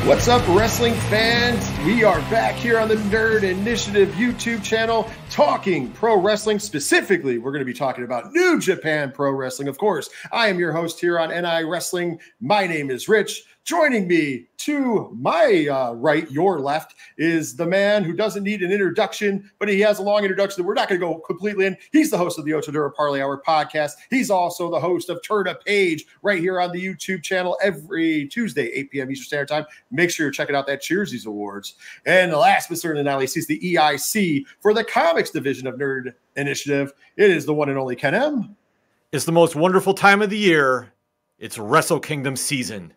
What's up, wrestling fans? We are back here on the Nerd Initiative YouTube channel talking pro wrestling. Specifically, we're going to be talking about New Japan Pro Wrestling. Of course, I am your host here on NI Wrestling. My name is Rich. Joining me to my right, your left, is the man who doesn't need an introduction, but he has a long introduction that we're not going to go completely in. He's the host of the Ochadura Parlay Hour podcast. He's also the host of Turn a Page right here on the YouTube channel every Tuesday, 8 p.m. Eastern Standard Time. Make sure you're checking out that Cheersies Awards. And last but certainly not least, he's the EIC for the comics division of Nerd Initiative. It is the one and only Ken M. It's the most wonderful time of the year. It's Wrestle Kingdom season.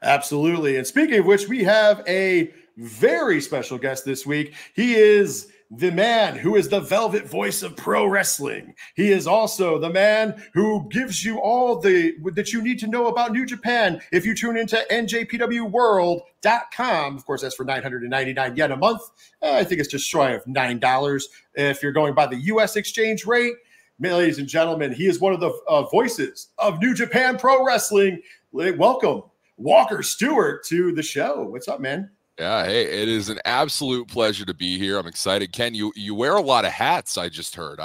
Absolutely. And speaking of which, we have a very special guest this week. He is the man who is the velvet voice of pro wrestling. He is also the man who gives you all that you need to know about New Japan if you tune into njpwworld.com. Of course, that's for $999 yen a month. I think it's just shy of $9 if you're going by the U.S. exchange rate. Ladies and gentlemen, he is one of the voices of New Japan Pro Wrestling. Welcome, Walker Stewart, to the show. What's up, man? Yeah, hey, it is an absolute pleasure to be here. I'm excited. Ken, you wear a lot of hats, I just heard.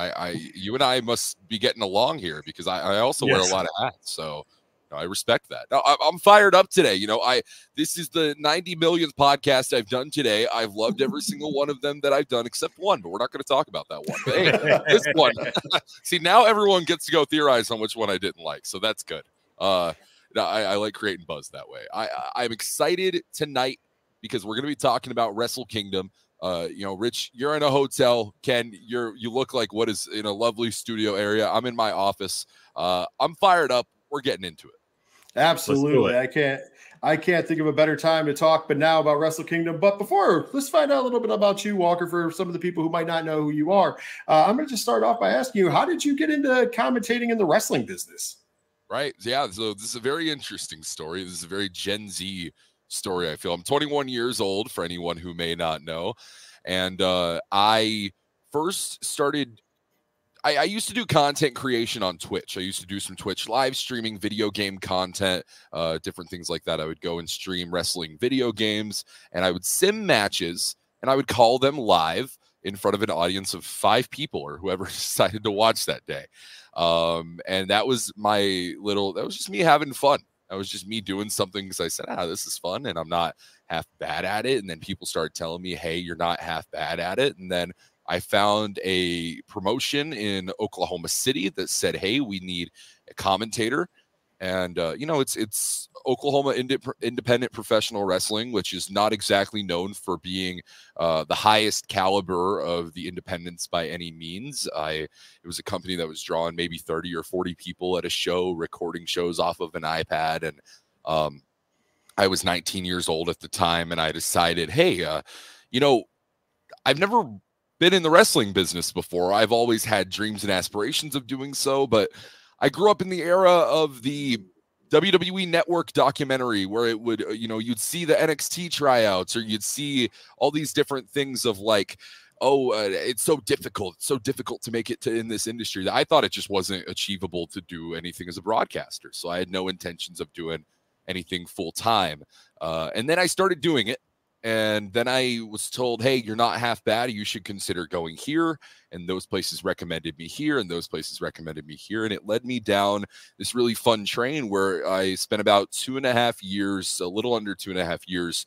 You and I must be getting along here because I also wear a lot of hats. So I respect that. No, I'm fired up today. This is the 90 millionth podcast I've done today. I've loved every single one of them that I've done except one, but we're not going to talk about that one. But hey, this one. See, now everyone gets to go theorize on which one I didn't like. So that's good. I like creating buzz that way. I'm excited tonight because we're going to be talking about Wrestle Kingdom. Rich, you're in a hotel. Ken, you look like what is in a lovely studio area. I'm in my office. I'm fired up. We're getting into it. Absolutely. I can't think of a better time to talk but now about Wrestle Kingdom. But before, let's find out a little bit about you, Walker, for some of the people who might not know who you are. I'm going to just start off by asking you, how did you get into commentating in the wrestling business? Right. Yeah. So this is a very interesting story. This is a very Gen Z story, I feel. I'm 21 years old, for anyone who may not know. And I first started, I used to do content creation on Twitch. I used to do some Twitch live streaming, video game content, different things like that. I would go and stream wrestling video games, and I would sim matches, and I would call them live in front of an audience of 5 people or whoever decided to watch that day. And that was that was just me having fun. That was just me doing something because I said, this is fun and I'm not half bad at it. And then people started telling me, hey, you're not half bad at it. And then I found a promotion in Oklahoma City that said, hey, we need a commentator. And, it's Oklahoma Independent Professional Wrestling, which is not exactly known for being the highest caliber of the independents by any means. It was a company that was drawing maybe 30 or 40 people at a show, recording shows off of an iPad. And I was 19 years old at the time, and I decided, hey, I've never been in the wrestling business before. I've always had dreams and aspirations of doing so, but I grew up in the era of the WWE Network documentary where it would, you'd see the NXT tryouts, or you'd see all these different things of like, it's so difficult. It's so difficult to make it in this industry that I thought it just wasn't achievable to do anything as a broadcaster. So I had no intentions of doing anything full time. And then I started doing it. And then I was told, hey, you're not half bad. You should consider going here. And those places recommended me here, and those places recommended me here. And it led me down this really fun train where I spent about 2.5 years, a little under 2.5 years,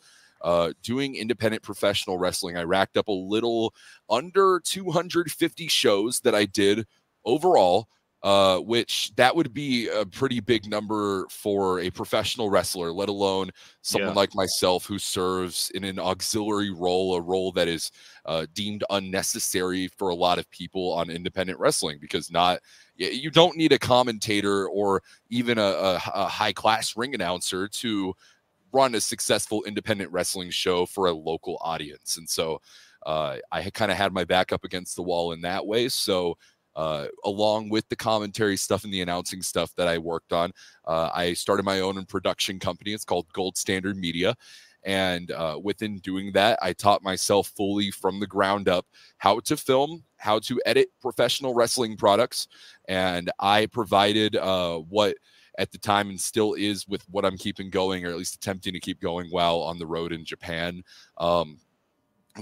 doing independent professional wrestling. I racked up a little under 250 shows that I did overall. Which that would be a pretty big number for a professional wrestler, let alone someone like myself who serves in an auxiliary role, a role that is deemed unnecessary for a lot of people on independent wrestling, because you don't need a commentator or even a high-class ring announcer to run a successful independent wrestling show for a local audience. And so I kind of had my back up against the wall in that way. So along with the commentary stuff and the announcing stuff that I worked on, I started my own production company. It's called Gold Standard Media. And within doing that, I taught myself fully from the ground up how to film, how to edit professional wrestling products. And I provided what at the time and still is with what I'm keeping going, or at least attempting to keep going while on the road in Japan.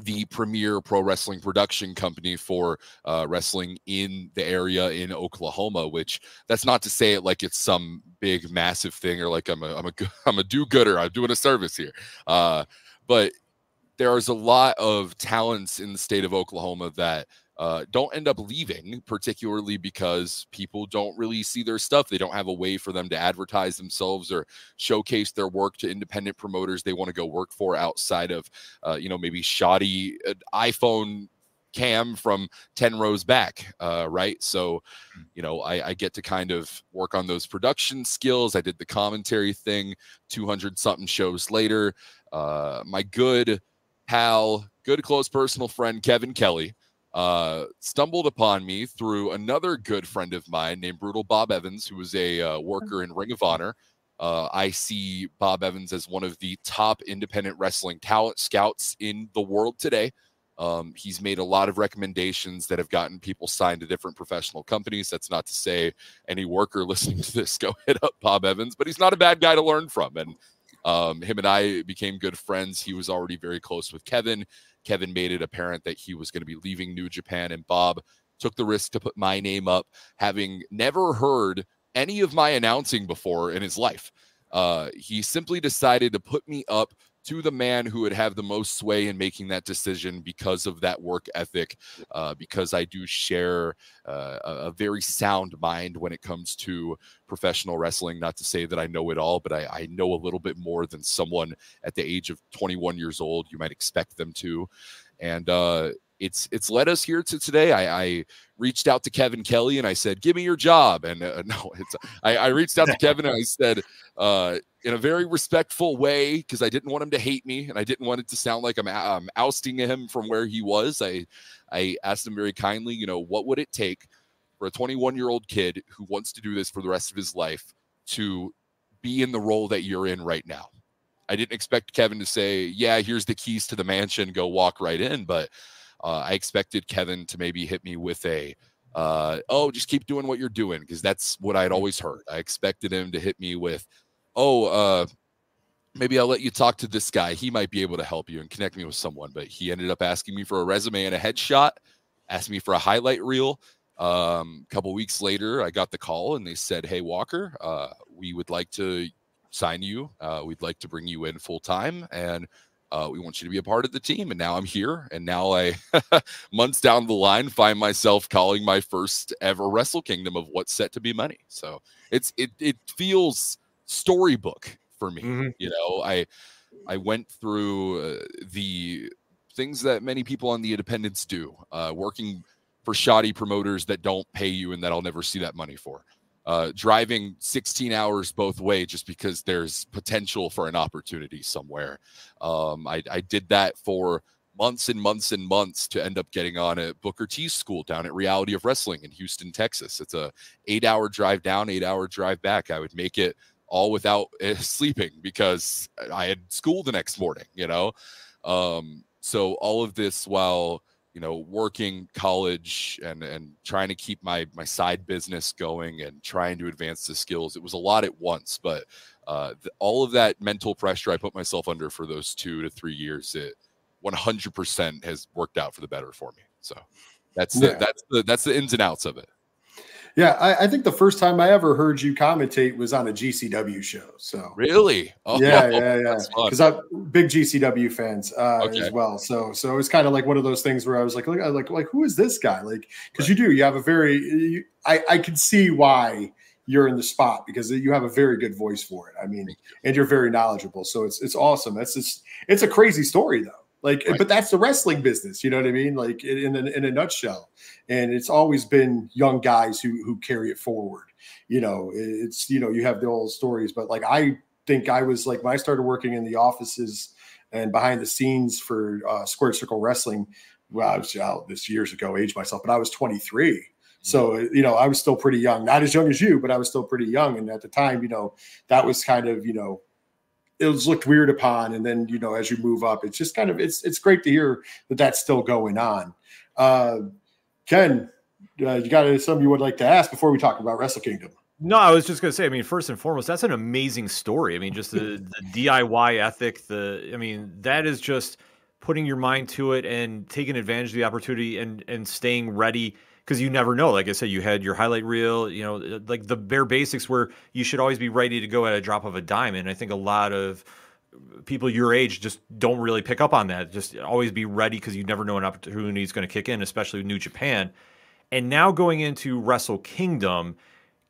The premier pro wrestling production company for wrestling in the area in Oklahoma, which that's not to say it like it's some big massive thing or like I'm a do-gooder. I'm doing a service here. But there's a lot of talents in the state of Oklahoma that don't end up leaving, particularly because people don't really see their stuff. They don't have a way for them to advertise themselves or showcase their work to independent promoters they want to go work for outside of, maybe shoddy iPhone cam from 10 rows back, right? So, I get to kind of work on those production skills. I did the commentary thing 200 something shows later. My good pal, good close personal friend, Kevin Kelly, stumbled upon me through another good friend of mine named Brutal Bob Evans, who was a worker in Ring of Honor. I see Bob Evans as one of the top independent wrestling talent scouts in the world today. He's made a lot of recommendations that have gotten people signed to different professional companies. That's not to say any worker listening to this go hit up Bob Evans, but he's not a bad guy to learn from. And him and I became good friends. He was already very close with Kevin. Kevin made it apparent that he was going to be leaving New Japan, and Bob took the risk to put my name up, having never heard any of my announcing before in his life. He simply decided to put me up to the man who would have the most sway in making that decision because of that work ethic, because I do share a very sound mind when it comes to professional wrestling. Not to say that I know it all, but I know a little bit more than someone at the age of 21 years old you might expect them to. And it's led us here to today. I reached out to Kevin Kelly and I said, give me your job. And I reached out to Kevin and I said, in a very respectful way, because I didn't want him to hate me and I didn't want it to sound like I'm ousting him from where he was. I asked him very kindly, what would it take for a 21-year-old kid who wants to do this for the rest of his life to be in the role that you're in right now? I didn't expect Kevin to say, yeah, here's the keys to the mansion, go walk right in. But I expected Kevin to maybe hit me with a, just keep doing what you're doing, because that's what I'd always heard. I expected him to hit me with, maybe I'll let you talk to this guy. He might be able to help you and connect me with someone. But he ended up asking me for a resume and a headshot, asked me for a highlight reel. A couple weeks later, I got the call and they said, hey, Walker, we would like to sign you. We'd like to bring you in full time, and we want you to be a part of the team. And now I'm here. And now I, months down the line, find myself calling my first ever Wrestle Kingdom of what's set to be money. So it feels storybook for me. Mm-hmm. I went through the things that many people on the independents do, working for shoddy promoters that don't pay you and that I'll never see that money for. Driving 16 hours both ways just because there's potential for an opportunity somewhere. I did that for months and months and months to end up getting on at Booker T's school down at Reality of Wrestling in Houston, Texas. It's a 8-hour drive down, 8-hour drive back. I would make it all without sleeping because I had school the next morning, so all of this while working college and trying to keep my side business going and trying to advance the skills. It was a lot at once, but all of that mental pressure I put myself under for those 2 to 3 years, it 100% has worked out for the better for me. So that's the ins and outs of it. Yeah, I think the first time I ever heard you commentate was on a GCW show. So really, yeah, because I'm big GCW fans as well. So it's kind of like one of those things where I was like who is this guy? Like, because you have a very I can see why you're in the spot, because you have a very good voice for it. I mean, and you're very knowledgeable. So it's awesome. It's a crazy story though. But that's the wrestling business, you know what I mean? Like in a nutshell. And it's always been young guys who carry it forward. You have the old stories, but like, I think I was like, when I started working in the offices and behind the scenes for Squared Circle Wrestling, well, I was this years ago, aged myself, but I was 23. So, I was still pretty young, not as young as you, but I was still pretty young. And at the time, that was kind of, it was looked weird upon. And then, as you move up, it's just kind of, it's great to hear that that's still going on. Ken, you got something you would like to ask before we talk about Wrestle Kingdom? No, I was just going to say, I mean, first and foremost, that's an amazing story. I mean, just the DIY ethic, that is just putting your mind to it and taking advantage of the opportunity and staying ready, because you never know. Like I said, you had your highlight reel, like the bare basics where you should always be ready to go at a drop of a dime. And I think a lot of people your age just don't really pick up on that. Just always be ready, because you never know an opportunity is going to kick in, especially with New Japan. And now going into Wrestle Kingdom,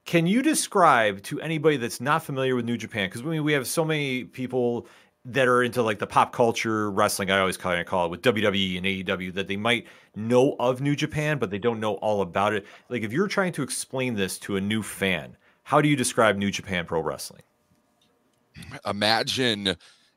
can you describe to anybody that's not familiar with New Japan? Because we have so many people that are into like the pop culture wrestling, I always kind of call it, with WWE and AEW, that they might know of New Japan, but they don't know all about it. Like, if you're trying to explain this to a new fan, how do you describe New Japan Pro Wrestling? Imagine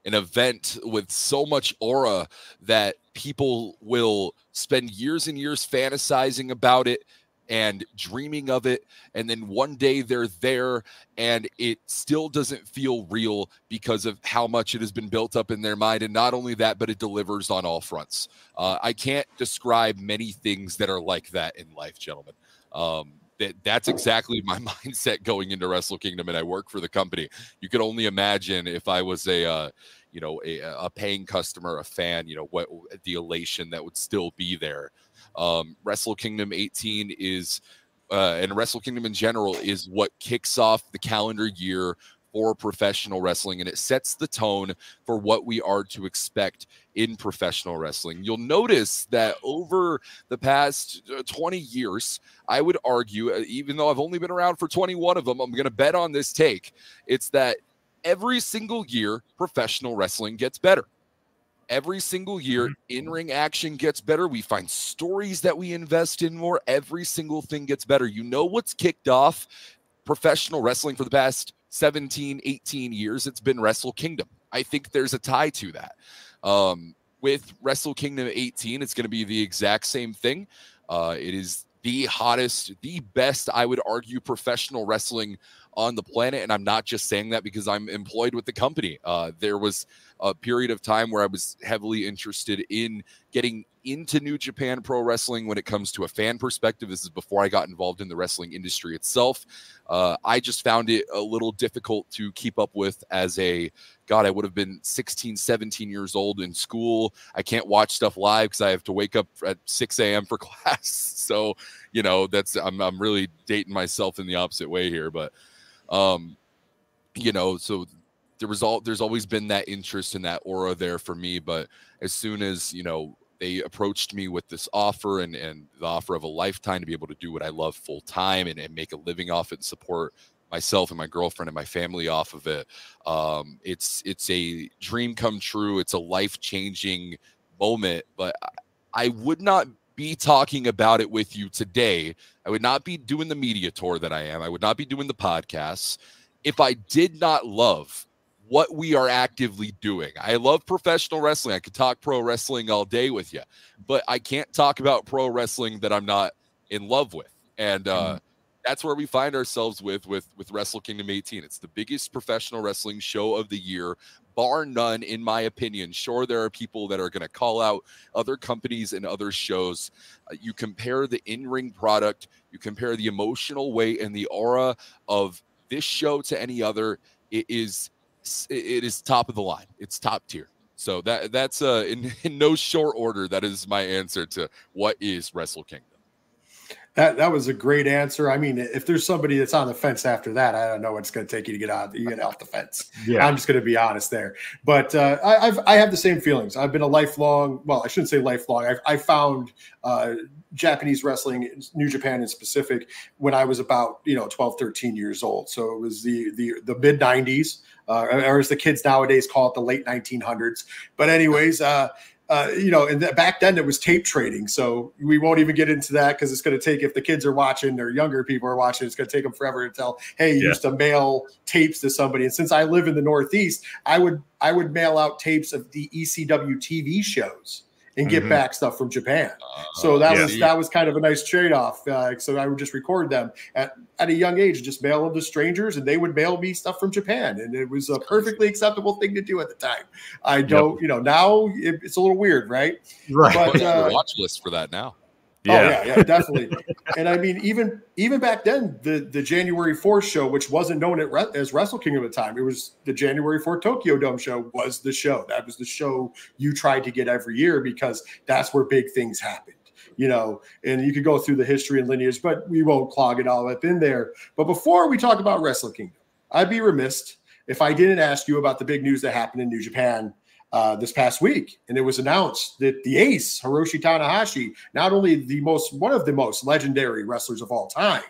an event with so much aura that people will spend years and years fantasizing about it and dreaming of it, and then one day they're there and it still doesn't feel real because of how much it has been built up in their mind. And not only that, but it delivers on all fronts. I can't describe many things that are like that in life, gentlemen. That's exactly my mindset going into Wrestle Kingdom, and I work for the company. You could only imagine if I was a paying customer, a fan, what the elation that would still be there. Wrestle Kingdom 18 is, and Wrestle Kingdom in general, is what kicks off the calendar year for professional wrestling, and it sets the tone for what we are to expect in professional wrestling. You'll notice that over the past 20 years, I would argue, even though I've only been around for 21 of them, I'm going to bet on this take. It's that every single year, professional wrestling gets better. Every single year, in-ring action gets better. We find stories that we invest in more. Every single thing gets better. You know what's kicked off professional wrestling for the past 17, 18 years? It's been Wrestle Kingdom. I think there's a tie to that. With Wrestle Kingdom 18, it's going to be the exact same thing. It is the hottest, the best, I would argue, professional wrestling on the planet. And I'm not just saying that because I'm employed with the company. There was a period of time where I was heavily interested in getting into New Japan Pro Wrestling when it comes to a fan perspective. This is before I got involved in the wrestling industry itself. I just found it a little difficult to keep up with as I would have been 16, 17 years old in school. I can't watch stuff live because I have to wake up at 6 a.m. for class. So, I'm really dating myself in the opposite way here, but so there's always been that interest and that aura there for me. But as soon as, they approached me with this offer and the offer of a lifetime to be able to do what I love full time and make a living off it and support myself and my girlfriend and my family off of it. It's a dream come true. It's a life-changing moment, but I would not be talking about it with you today. I would not be doing the media tour that I am. I would not be doing the podcasts if I did not love what we are actively doing. I love professional wrestling. I could talk pro wrestling all day with you, but I can't talk about pro wrestling that I'm not in love with. And that's where we find ourselves with Wrestle Kingdom 18. It's the biggest professional wrestling show of the year, bar none, in my opinion. Sure, there are people that are going to call out other companies and other shows. You compare the in-ring product, you compare the emotional weight and the aura of this show to any other, it is top of the line. It's top tier. So that's in no short order, that is my answer to what is Wrestle Kingdom. That was a great answer. I mean, if there's somebody that's on the fence after that, I don't know what it's going to take you to get off the fence. Yeah. I'm just going to be honest there. But I have the same feelings. I've been a lifelong, well, I shouldn't say lifelong. I found Japanese wrestling, New Japan in specific, when I was about 12, 13 years old. So it was the mid 90s, or as the kids nowadays call it, the late 1900s. But anyways, and back then it was tape trading. So we won't even get into that because it's going to take, if the kids are watching or younger people are watching, it's going to take them forever to tell, hey, you used to mail tapes to somebody. And since I live in the Northeast, I would mail out tapes of the ECW TV shows and get back stuff from Japan. So that was kind of a nice trade-off. So I would just record them at a young age, just mail them to strangers, and they would mail me stuff from Japan. And it was a perfectly acceptable thing to do at the time. I don't, now it's a little weird, right? Right. But watch list for that now. Oh yeah, definitely. And I mean, even back then, the January 4th show, which wasn't known as Wrestle Kingdom at the time, it was the January 4th Tokyo Dome show was the show. That was the show you tried to get every year because that's where big things happened, you know. And you could go through the history and lineage, but we won't clog it all up in there. But before we talk about Wrestle Kingdom, I'd be remiss if I didn't ask you about the big news that happened in New Japan this past week. And it was announced that the ace, Hiroshi Tanahashi, not only one of the most legendary wrestlers of all time,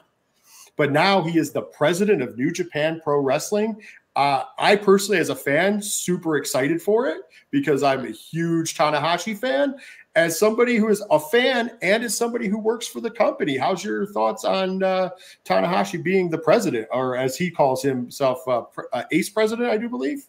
but now he is the president of New Japan Pro Wrestling. I personally, as a fan, super excited for it because I'm a huge Tanahashi fan. As somebody who is a fan and as somebody who works for the company, how's your thoughts on Tanahashi being the president, or as he calls himself, ace president, I do believe?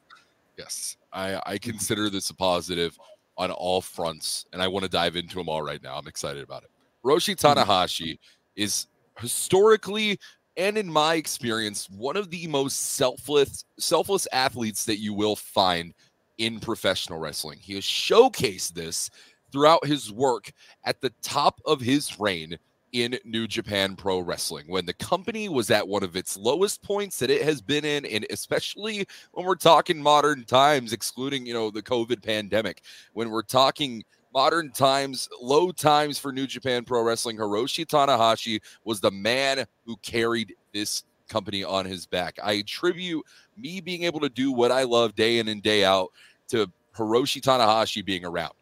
Yes, I consider this a positive on all fronts, and I want to dive into them all right now. I'm excited about it. Hiroshi Tanahashi is historically, and in my experience, one of the most selfless athletes that you will find in professional wrestling. He has showcased this throughout his work at the top of his reign in New Japan Pro Wrestling, when the company was at one of its lowest points that it has been in, and especially when we're talking modern times, excluding, you know, the COVID pandemic, when we're talking modern times, low times for New Japan Pro Wrestling, Hiroshi Tanahashi was the man who carried this company on his back. I attribute me being able to do what I love day in and day out to Hiroshi Tanahashi being around.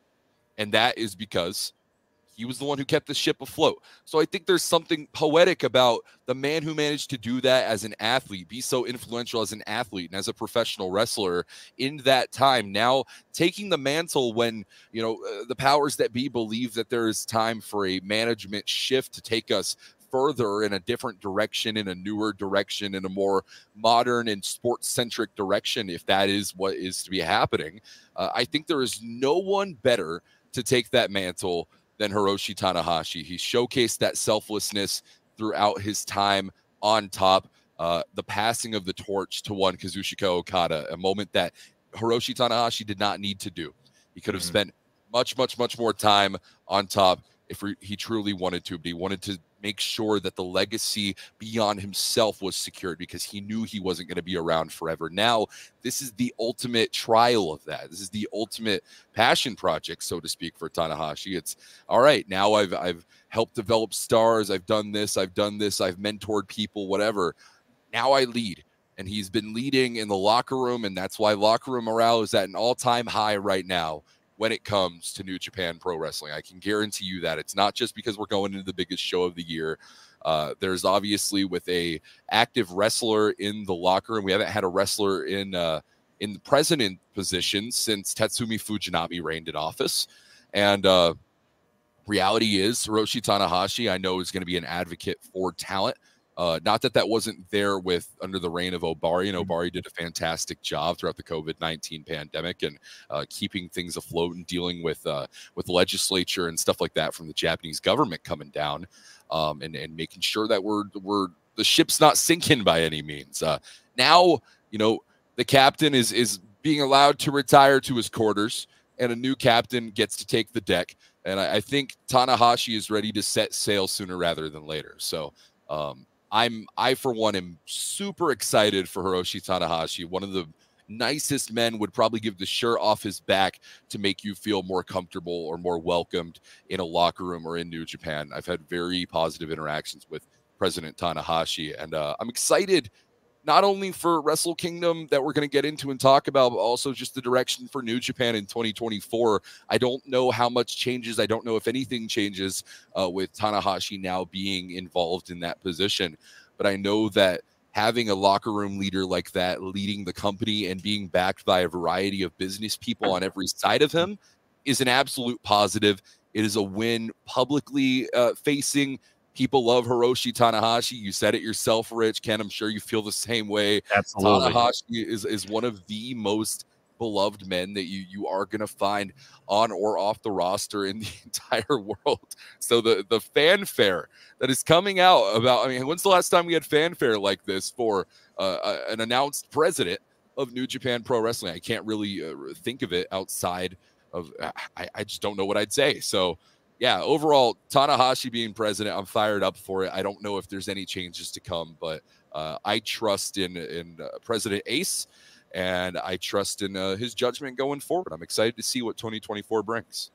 And that is because he was the one who kept the ship afloat. So I think there's something poetic about the man who managed to do that as an athlete, be so influential as an athlete and as a professional wrestler in that time. Now taking the mantle when, you know, the powers that be believe that there is time for a management shift to take us further in a different direction, in a newer direction, in a more modern and sports-centric direction, if that is what is to be happening. I think there is no one better to take that mantle than Hiroshi Tanahashi. He showcased that selflessness throughout his time on top. The passing of the torch to one Kazuchika Okada, a moment that Hiroshi Tanahashi did not need to do. He could have spent much more time on top if he truly wanted to, but he wanted to make sure that the legacy beyond himself was secured because he knew he wasn't going to be around forever. Now, this is the ultimate trial of that. This is the ultimate passion project, so to speak, for Tanahashi. It's all right. Now I've helped develop stars. I've done this. I've mentored people, whatever. Now I lead. And he's been leading in the locker room, and that's why locker room morale is at an all-time high right now when it comes to New Japan Pro Wrestling. I can guarantee you that. It's not just because we're going into the biggest show of the year. There's obviously, with a active wrestler in the locker room, we haven't had a wrestler in the president position since Tatsumi Fujinami reigned in office. And reality is, Hiroshi Tanahashi, I know, is going to be an advocate for talent. Not that wasn't there under the reign of Obari, and Obari did a fantastic job throughout the COVID-19 pandemic and keeping things afloat and dealing with legislature and stuff like that from the Japanese government coming down, and making sure that the ship's not sinking by any means. Now, you know, the captain is being allowed to retire to his quarters, and a new captain gets to take the deck. And I think Tanahashi is ready to set sail sooner rather than later. So, I for one am super excited for Hiroshi Tanahashi. One of the nicest men, would probably give the shirt off his back to make you feel more comfortable or more welcomed in a locker room or in New Japan. I've had very positive interactions with President Tanahashi, and I'm excited not only for Wrestle Kingdom that we're going to get into and talk about, but also just the direction for New Japan in 2024. I don't know how much changes. I don't know if anything changes with Tanahashi now being involved in that position. But I know that having a locker room leader like that leading the company and being backed by a variety of business people on every side of him is an absolute positive. It is a win publicly facing. People love Hiroshi Tanahashi. You said it yourself, Rich. Ken, I'm sure you feel the same way. Absolutely. Tanahashi is one of the most beloved men that you are going to find on or off the roster in the entire world. So the fanfare that is coming out about, I mean, when's the last time we had fanfare like this for an announced president of New Japan Pro Wrestling? I can't really think of it outside of, I just don't know what I'd say. So, yeah, overall, Tanahashi being president, I'm fired up for it. I don't know if there's any changes to come, but I trust in President Ace, and I trust in his judgment going forward. I'm excited to see what 2024 brings.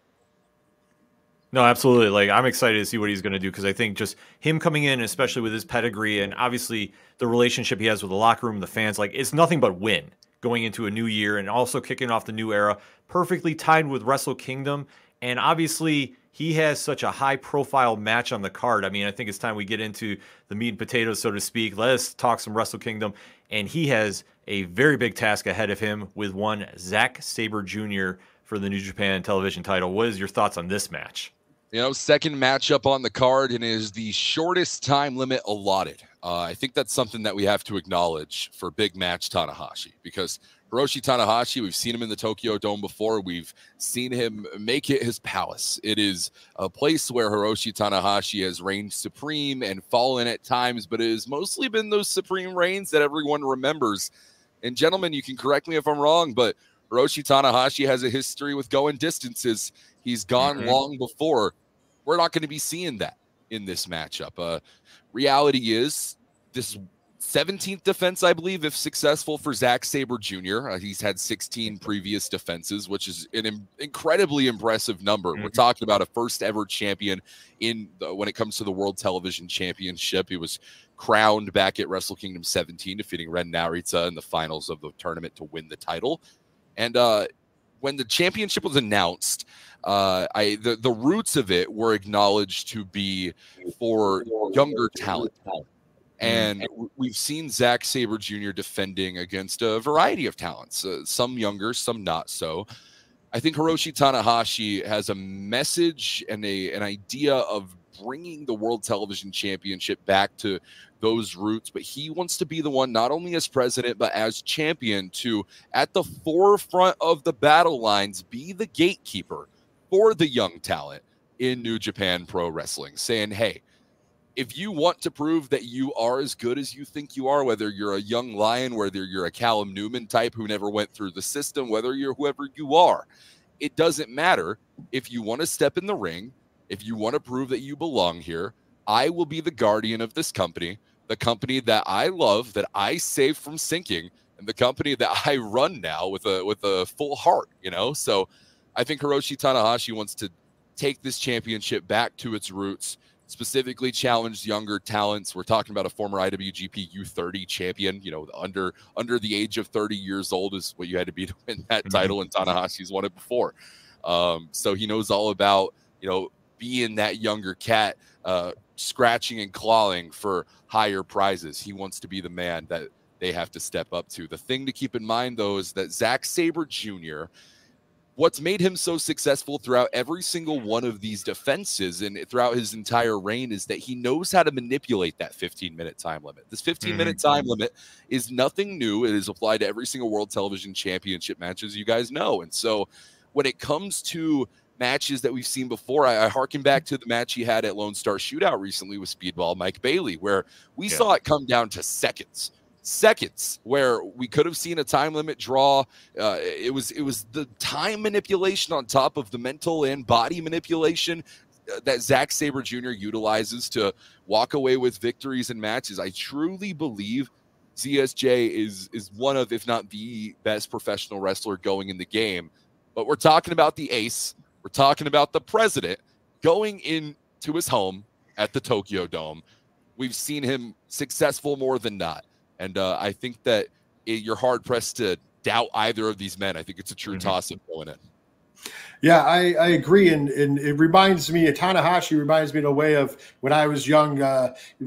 No, absolutely. Like, I'm excited to see what he's going to do, because I think just him coming in, especially with his pedigree and obviously the relationship he has with the locker room, the fans, like, it's nothing but win going into a new year and also kicking off the new era, perfectly tied with Wrestle Kingdom. And obviously, he has such a high-profile match on the card. I mean, I think it's time we get into the meat and potatoes, so to speak. Let us talk some Wrestle Kingdom. And he has a very big task ahead of him with one Zack Sabre Jr. for the New Japan Television title. What is your thoughts on this match? You know, second matchup on the card, and is the shortest time limit allotted. I think that's something that we have to acknowledge for big match Tanahashi, because Hiroshi Tanahashi, we've seen him in the Tokyo Dome before. We've seen him make it his palace. It is a place where Hiroshi Tanahashi has reigned supreme and fallen at times, but it has mostly been those supreme reigns that everyone remembers. And gentlemen, you can correct me if I'm wrong, but Hiroshi Tanahashi has a history with going distances. He's gone long before. We're not going to be seeing that in this matchup. Reality is, this 17th defense, I believe, if successful for Zack Sabre Jr. He's had 16 previous defenses, which is an incredibly impressive number. We're talking about a first ever champion when it comes to the World Television Championship. He was crowned back at Wrestle Kingdom 17, defeating Ren Narita in the finals of the tournament to win the title. And when the championship was announced, the roots of it were acknowledged to be for younger talent. And we've seen Zack Sabre Jr. defending against a variety of talents, some younger, some not so. I think Hiroshi Tanahashi has a message and an idea of bringing the World Television Championship back to those roots, but he wants to be the one, not only as president, but as champion, to, at the forefront of the battle lines, be the gatekeeper for the young talent in New Japan Pro Wrestling, saying, hey, if you want to prove that you are as good as you think you are, whether you're a young lion, whether you're a Callum Newman type who never went through the system, whether you're whoever you are, it doesn't matter. If you want to step in the ring, if you want to prove that you belong here, I will be the guardian of this company, the company that I love, that I saved from sinking, and the company that I run now with a full heart, you know? So I think Hiroshi Tanahashi wants to take this championship back to its roots, specifically challenge younger talents. We're talking about a former IWGP U30 champion, you know, under the age of 30 years old is what you had to be to win that title, and Tanahashi's won it before. So he knows all about, you know, being that younger cat, scratching and clawing for higher prizes. He wants to be the man that they have to step up to. The thing to keep in mind, though, is that Zack Sabre Jr., what's made him so successful throughout every single one of these defenses and throughout his entire reign is that he knows how to manipulate that 15-minute time limit. This 15-minute time limit is nothing new. It is applied to every single World Television Championship match, as you guys know. And so when it comes to matches that we've seen before, I harken back to the match he had at Lone Star Shootout recently with Speedball Mike Bailey, where we saw it come down to seconds, where we could have seen a time limit draw. It was the time manipulation on top of the mental and body manipulation that Zack Sabre Jr. utilizes to walk away with victories in matches. I truly believe ZSJ is one of, if not the best professional wrestler going in the game. But we're talking about the ace. We're talking about the president going into his home at the Tokyo Dome. We've seen him successful more than not. And I think that you're hard-pressed to doubt either of these men. I think it's a true toss-up going in. Yeah, I agree. And it reminds me, Tanahashi reminds me in a way of when I was young,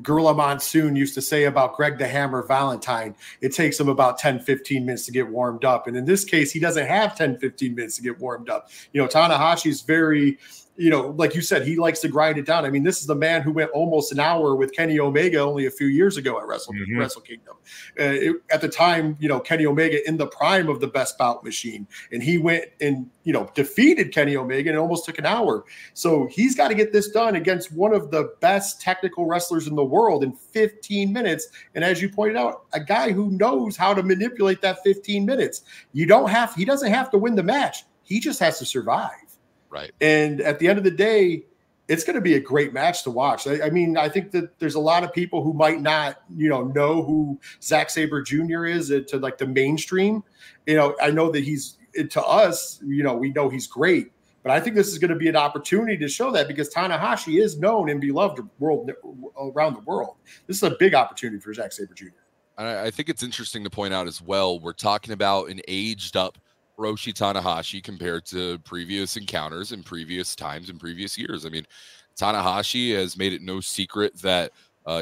Gorilla Monsoon used to say about Greg the Hammer Valentine, it takes him about 10, 15 minutes to get warmed up. And in this case, he doesn't have 10, 15 minutes to get warmed up. You know, Tanahashi's very, you know, like you said, he likes to grind it down. I mean, this is the man who went almost an hour with Kenny Omega only a few years ago at Wrestle Kingdom. At the time, you know, Kenny Omega in the prime of the best bout machine. And he went and, you know, defeated Kenny Omega and it almost took an hour. So he's got to get this done against one of the best technical wrestlers in the world in 15 minutes. And as you pointed out, a guy who knows how to manipulate that 15 minutes. He doesn't have to win the match. He just has to survive. Right. And at the end of the day, it's going to be a great match to watch. I mean, I think that there's a lot of people who might not, know who Zack Sabre Jr. is to like the mainstream. I know that to us, we know he's great, but I think this is going to be an opportunity to show that because Tanahashi is known and beloved around the world. This is a big opportunity for Zack Sabre Jr. I think it's interesting to point out as well, we're talking about an aged up Hiroshi Tanahashi compared to previous encounters in previous times in previous years. I mean, Tanahashi has made it no secret that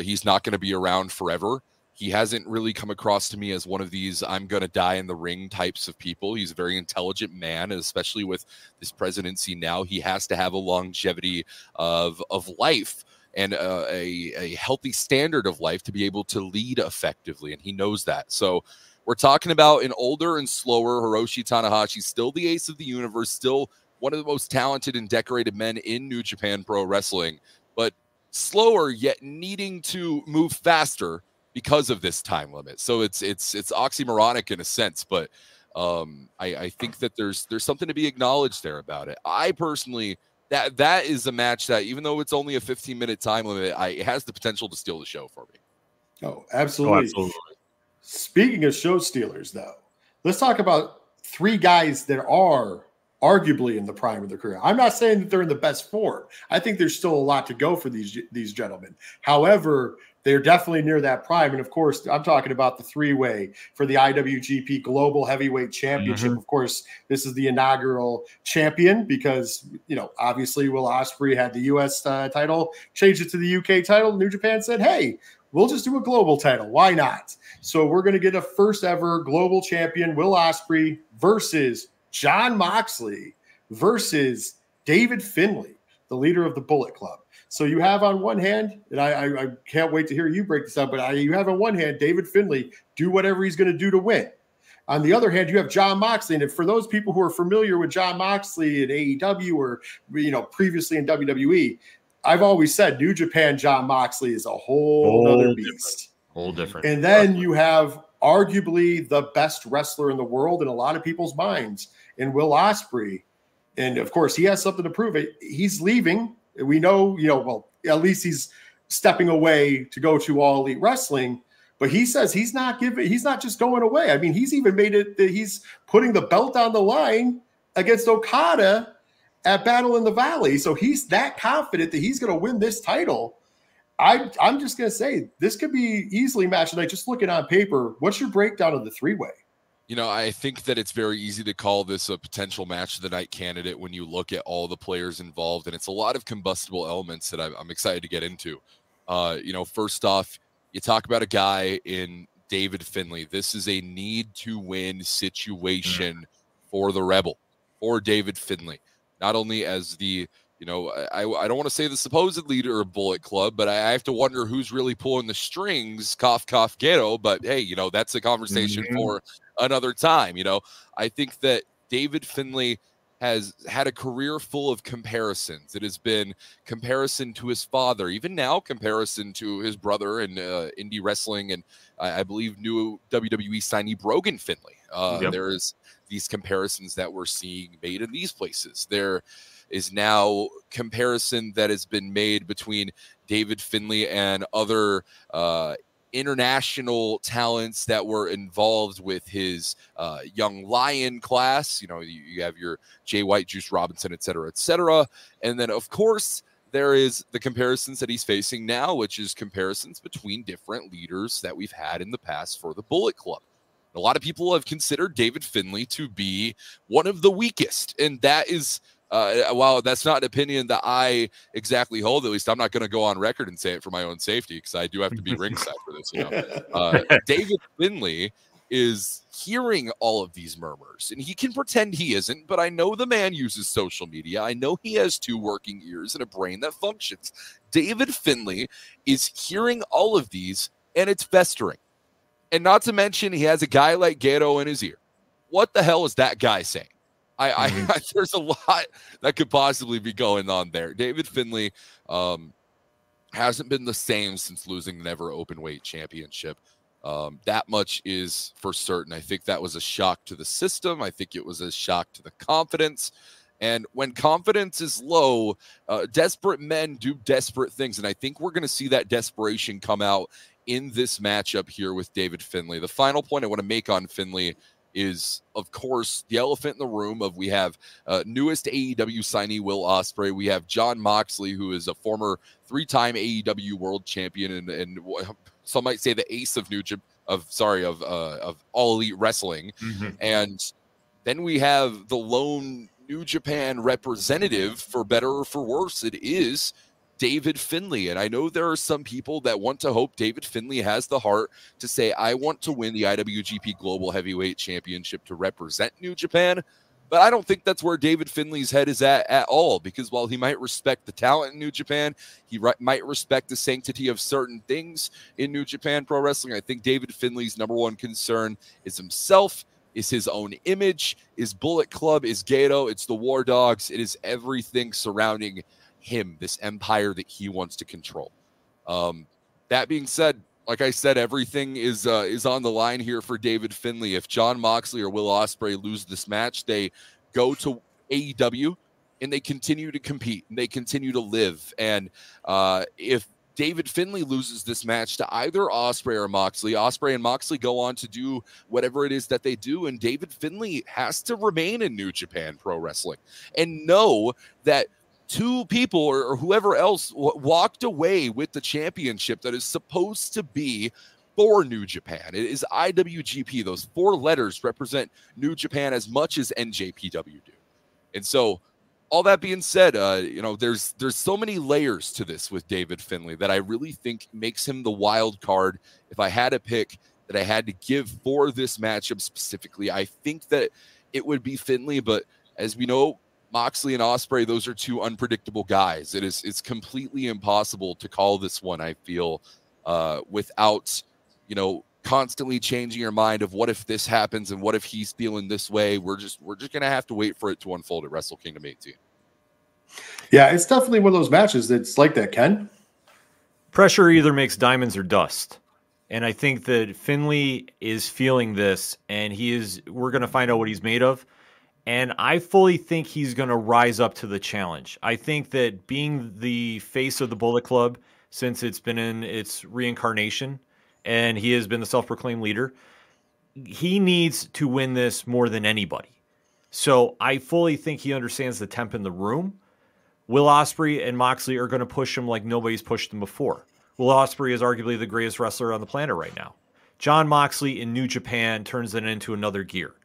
he's not going to be around forever. He hasn't really come across to me as one of these I'm going to die in the ring types of people. He's a very intelligent man, and especially with this presidency now, he has to have a longevity of life and a healthy standard of life to be able to lead effectively, and he knows that. So we're talking about an older and slower Hiroshi Tanahashi, still the ace of the universe, still one of the most talented and decorated men in New Japan Pro Wrestling, but slower yet needing to move faster because of this time limit. So it's oxymoronic in a sense, but I think that there's something to be acknowledged there about it. I personally, that is a match that, even though it's only a 15-minute time limit, it has the potential to steal the show for me. Oh, absolutely. Speaking of show stealers, though, let's talk about three guys that are arguably in the prime of their career. I'm not saying that they're in the best form. I think there's still a lot to go for these gentlemen. However, they're definitely near that prime. And of course, I'm talking about the three-way for the IWGP Global Heavyweight Championship. Of course, this is the inaugural champion because, obviously Will Ospreay had the U.S. title, changed it to the U.K. title. New Japan said, hey, we'll just do a global title. Why not? So we're going to get a first ever global champion, Will Ospreay versus Jon Moxley versus David Finlay, the leader of the Bullet Club. So you have on one hand, and I can't wait to hear you break this up, but you have on one hand, David Finlay do whatever he's going to do to win. On the other hand, you have Jon Moxley. And for those people who are familiar with Jon Moxley in AEW or, previously in WWE, I've always said New Japan Jon Moxley is a whole other beast. Whole different. And then you have arguably the best wrestler in the world in a lot of people's minds in Will Ospreay. And of course, he has something to prove. He's leaving. We know, well, at least he's stepping away to go to All Elite Wrestling. But he says he's not just going away. I mean, he's even made it that he's putting the belt on the line against Okada at Battle in the Valley. So he's that confident that he's going to win this title. I'm just going to say this could be easily matched tonight. Just looking on paper, what's your breakdown of the three-way? I think that it's very easy to call this a potential match of the night candidate when you look at all the players involved, and it's a lot of combustible elements that I'm excited to get into. First off, you talk about a guy in David Finlay. This is a need-to-win situation for the Rebel, for David Finlay. Not only as the, I don't want to say the supposed leader of Bullet Club, but I have to wonder who's really pulling the strings, cough, cough, ghetto. But hey, that's a conversation for another time. I think that David Finlay has had a career full of comparisons. It has been comparison to his father, even now comparison to his brother in indie wrestling, and I believe new WWE signee Brogan Finlay. There is these comparisons that we're seeing made in these places. There is now comparison that has been made between David Finlay and other international talents that were involved with his young lion class. You have your Jay White, Juice Robinson, et cetera, et cetera. And then, of course, there is the comparisons that he's facing now, which is comparisons between different leaders that we've had in the past for the Bullet Club. A lot of people have considered David Finlay to be one of the weakest, and that is while that's not an opinion that I exactly hold, at least I'm not going to go on record and say it for my own safety, because I do have to be ringside for this. David Finlay is hearing all of these murmurs, and he can pretend he isn't, but I know the man uses social media. I know he has two working ears and a brain that functions. David Finlay is hearing all of these, and it's festering. And not to mention, he has a guy like Gato in his ear. What the hell is that guy saying? There's a lot that could possibly be going on there. David Finlay hasn't been the same since losing the Never Openweight Championship. That much is for certain. I think that was a shock to the system. I think it was a shock to the confidence. And when confidence is low, desperate men do desperate things. And I think we're going to see that desperation come out in this matchup here with David Finlay. The final point I want to make on Finlay is, of course, the elephant in the room of we have newest AEW signee Will Ospreay. We have Jon Moxley, who is a former 3-time AEW world champion and some might say the ace of of All Elite Wrestling. And then we have the lone New Japan representative, for better or for worse. It is David Finlay. And I know there are some people that want to hope David Finlay has the heart to say, I want to win the IWGP Global Heavyweight Championship to represent New Japan. But I don't think that's where David Finlay's head is at all, because while he might respect the talent in New Japan, he might respect the sanctity of certain things in New Japan Pro Wrestling. I think David Finlay's number one concern is himself, is his own image, is Bullet Club, is Gato, it's the War Dogs, it is everything surrounding him, this empire that he wants to control. That being said, like I said, everything is on the line here for David Finlay. If Jon Moxley or Will Ospreay lose this match, they go to AEW and they continue to compete and they continue to live. And if David Finlay loses this match to either Ospreay or Moxley, Ospreay and Moxley go on to do whatever it is that they do, and David Finlay has to remain in New Japan Pro Wrestling and know that two people or whoever else walked away with the championship that is supposed to be for New Japan. It is IWGP. Those 4 letters represent New Japan as much as NJPW do. And so, all that being said, there's so many layers to this with David Finlay that I really think makes him the wild card. If I had a pick that I had to give for this matchup specifically, I think that it would be Finlay. But as we know, Moxley and Ospreay, those are 2 unpredictable guys. It's completely impossible to call this one, I feel, without, constantly changing your mind of what if this happens and what if he's feeling this way. We're just going to have to wait for it to unfold at Wrestle Kingdom 18. Yeah, it's definitely one of those matches that's like that, Ken. Pressure either makes diamonds or dust. And I think that Finlay is feeling this, and we're going to find out what he's made of. And I fully think he's going to rise up to the challenge. I think that being the face of the Bullet Club since it's been in its reincarnation, and he has been the self-proclaimed leader, he needs to win this more than anybody. So I fully think he understands the temp in the room. Will Ospreay and Moxley are going to push him like nobody's pushed him before. Will Ospreay is arguably the greatest wrestler on the planet right now. Jon Moxley in New Japan turns it into another gear.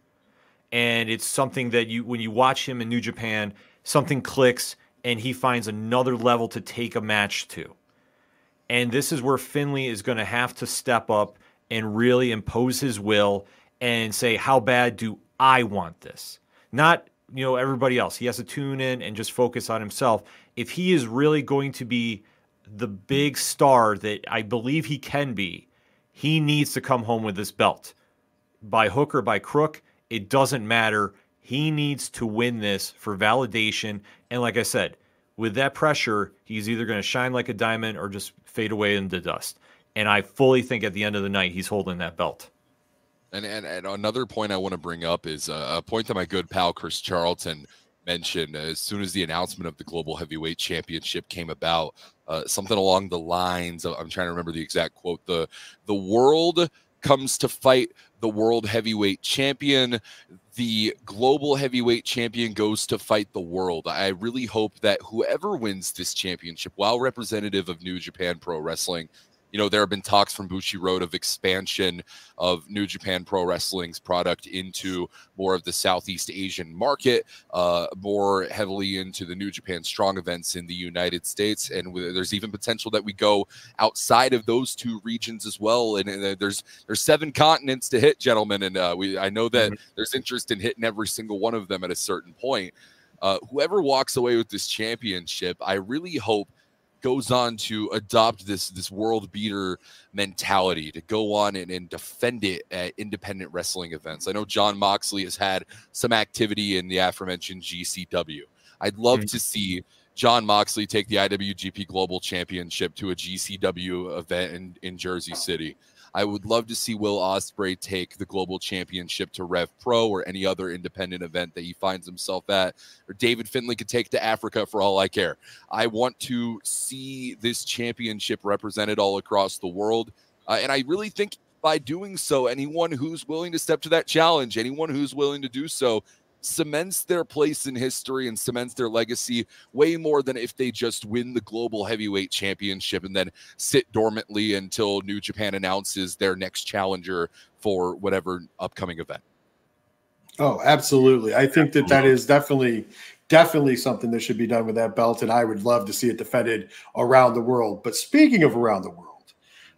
And it's something that when you watch him in New Japan, something clicks and he finds another level to take a match to. And this is where Finlay is going to have to step up and really impose his will and say, how bad do I want this? Not, everybody else. He has to tune in and just focus on himself. If he is really going to be the big star that I believe he can be, he needs to come home with this belt. By hook or by crook, it doesn't matter. He needs to win this for validation. And like I said, with that pressure, he's either going to shine like a diamond or just fade away into dust. And I fully think at the end of the night, he's holding that belt. And another point I want to bring up is a point that my good pal Chris Charlton mentioned as soon as the announcement of the Global Heavyweight Championship came about. Something along the lines of, I'm trying to remember the exact quote, the world comes to fight the World Heavyweight Champion. The Global Heavyweight Champion goes to fight the world. I really hope that whoever wins this championship, while representative of New Japan Pro Wrestling, there have been talks from Bushiroad of expansion of New Japan Pro Wrestling's product into more of the Southeast Asian market, more heavily into the New Japan Strong events in the United States. And there's even potential that we go outside of those 2 regions as well. And there's 7 continents to hit, gentlemen. And I know that there's interest in hitting every single one of them at a certain point. Whoever walks away with this championship, I really hope goes on to adopt this world beater mentality, to go on and defend it at independent wrestling events. I know Jon Moxley has had some activity in the aforementioned GCW. I'd love to see Jon Moxley take the IWGP Global Championship to a GCW event in Jersey City. I would love to see Will Ospreay take the global championship to Rev Pro or any other independent event that he finds himself at, or David Finlay could take to Africa for all I care. I want to see this championship represented all across the world. And I really think by doing so, anyone who's willing to step to that challenge, anyone who's willing to do so, cements their place in history and cements their legacy way more than if they just win the global heavyweight championship and then sit dormantly until New Japan announces their next challenger for whatever upcoming event. Oh, absolutely. I think that is definitely something that should be done with that belt, and I would love to see it defended around the world. But speaking of around the world,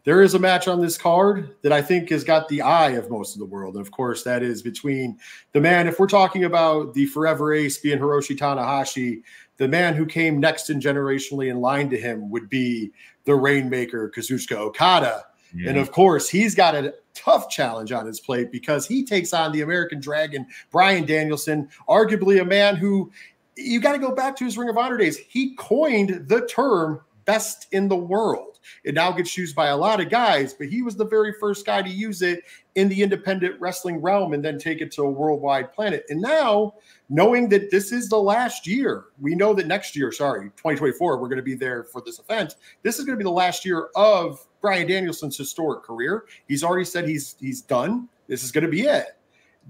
there is a match on this card that I think has got the eye of most of the world. And of course, that is between the man, if we're talking about the forever ace being Hiroshi Tanahashi, the man who came next and generationally in line to him would be the Rainmaker, Kazuchika Okada. Yeah. And of course, he's got a tough challenge on his plate because he takes on the American Dragon, Bryan Danielson, arguably a man who, you got to go back to his Ring of Honor days. He coined the term best in the world. It now gets used by a lot of guys, but he was the very first guy to use it in the independent wrestling realm and then take it to a worldwide planet. And now, knowing that this is the last year, we know that next year, 2024, we're going to be there for this event. This is going to be the last year of Bryan Danielson's historic career. He's already said he's done. This is going to be it.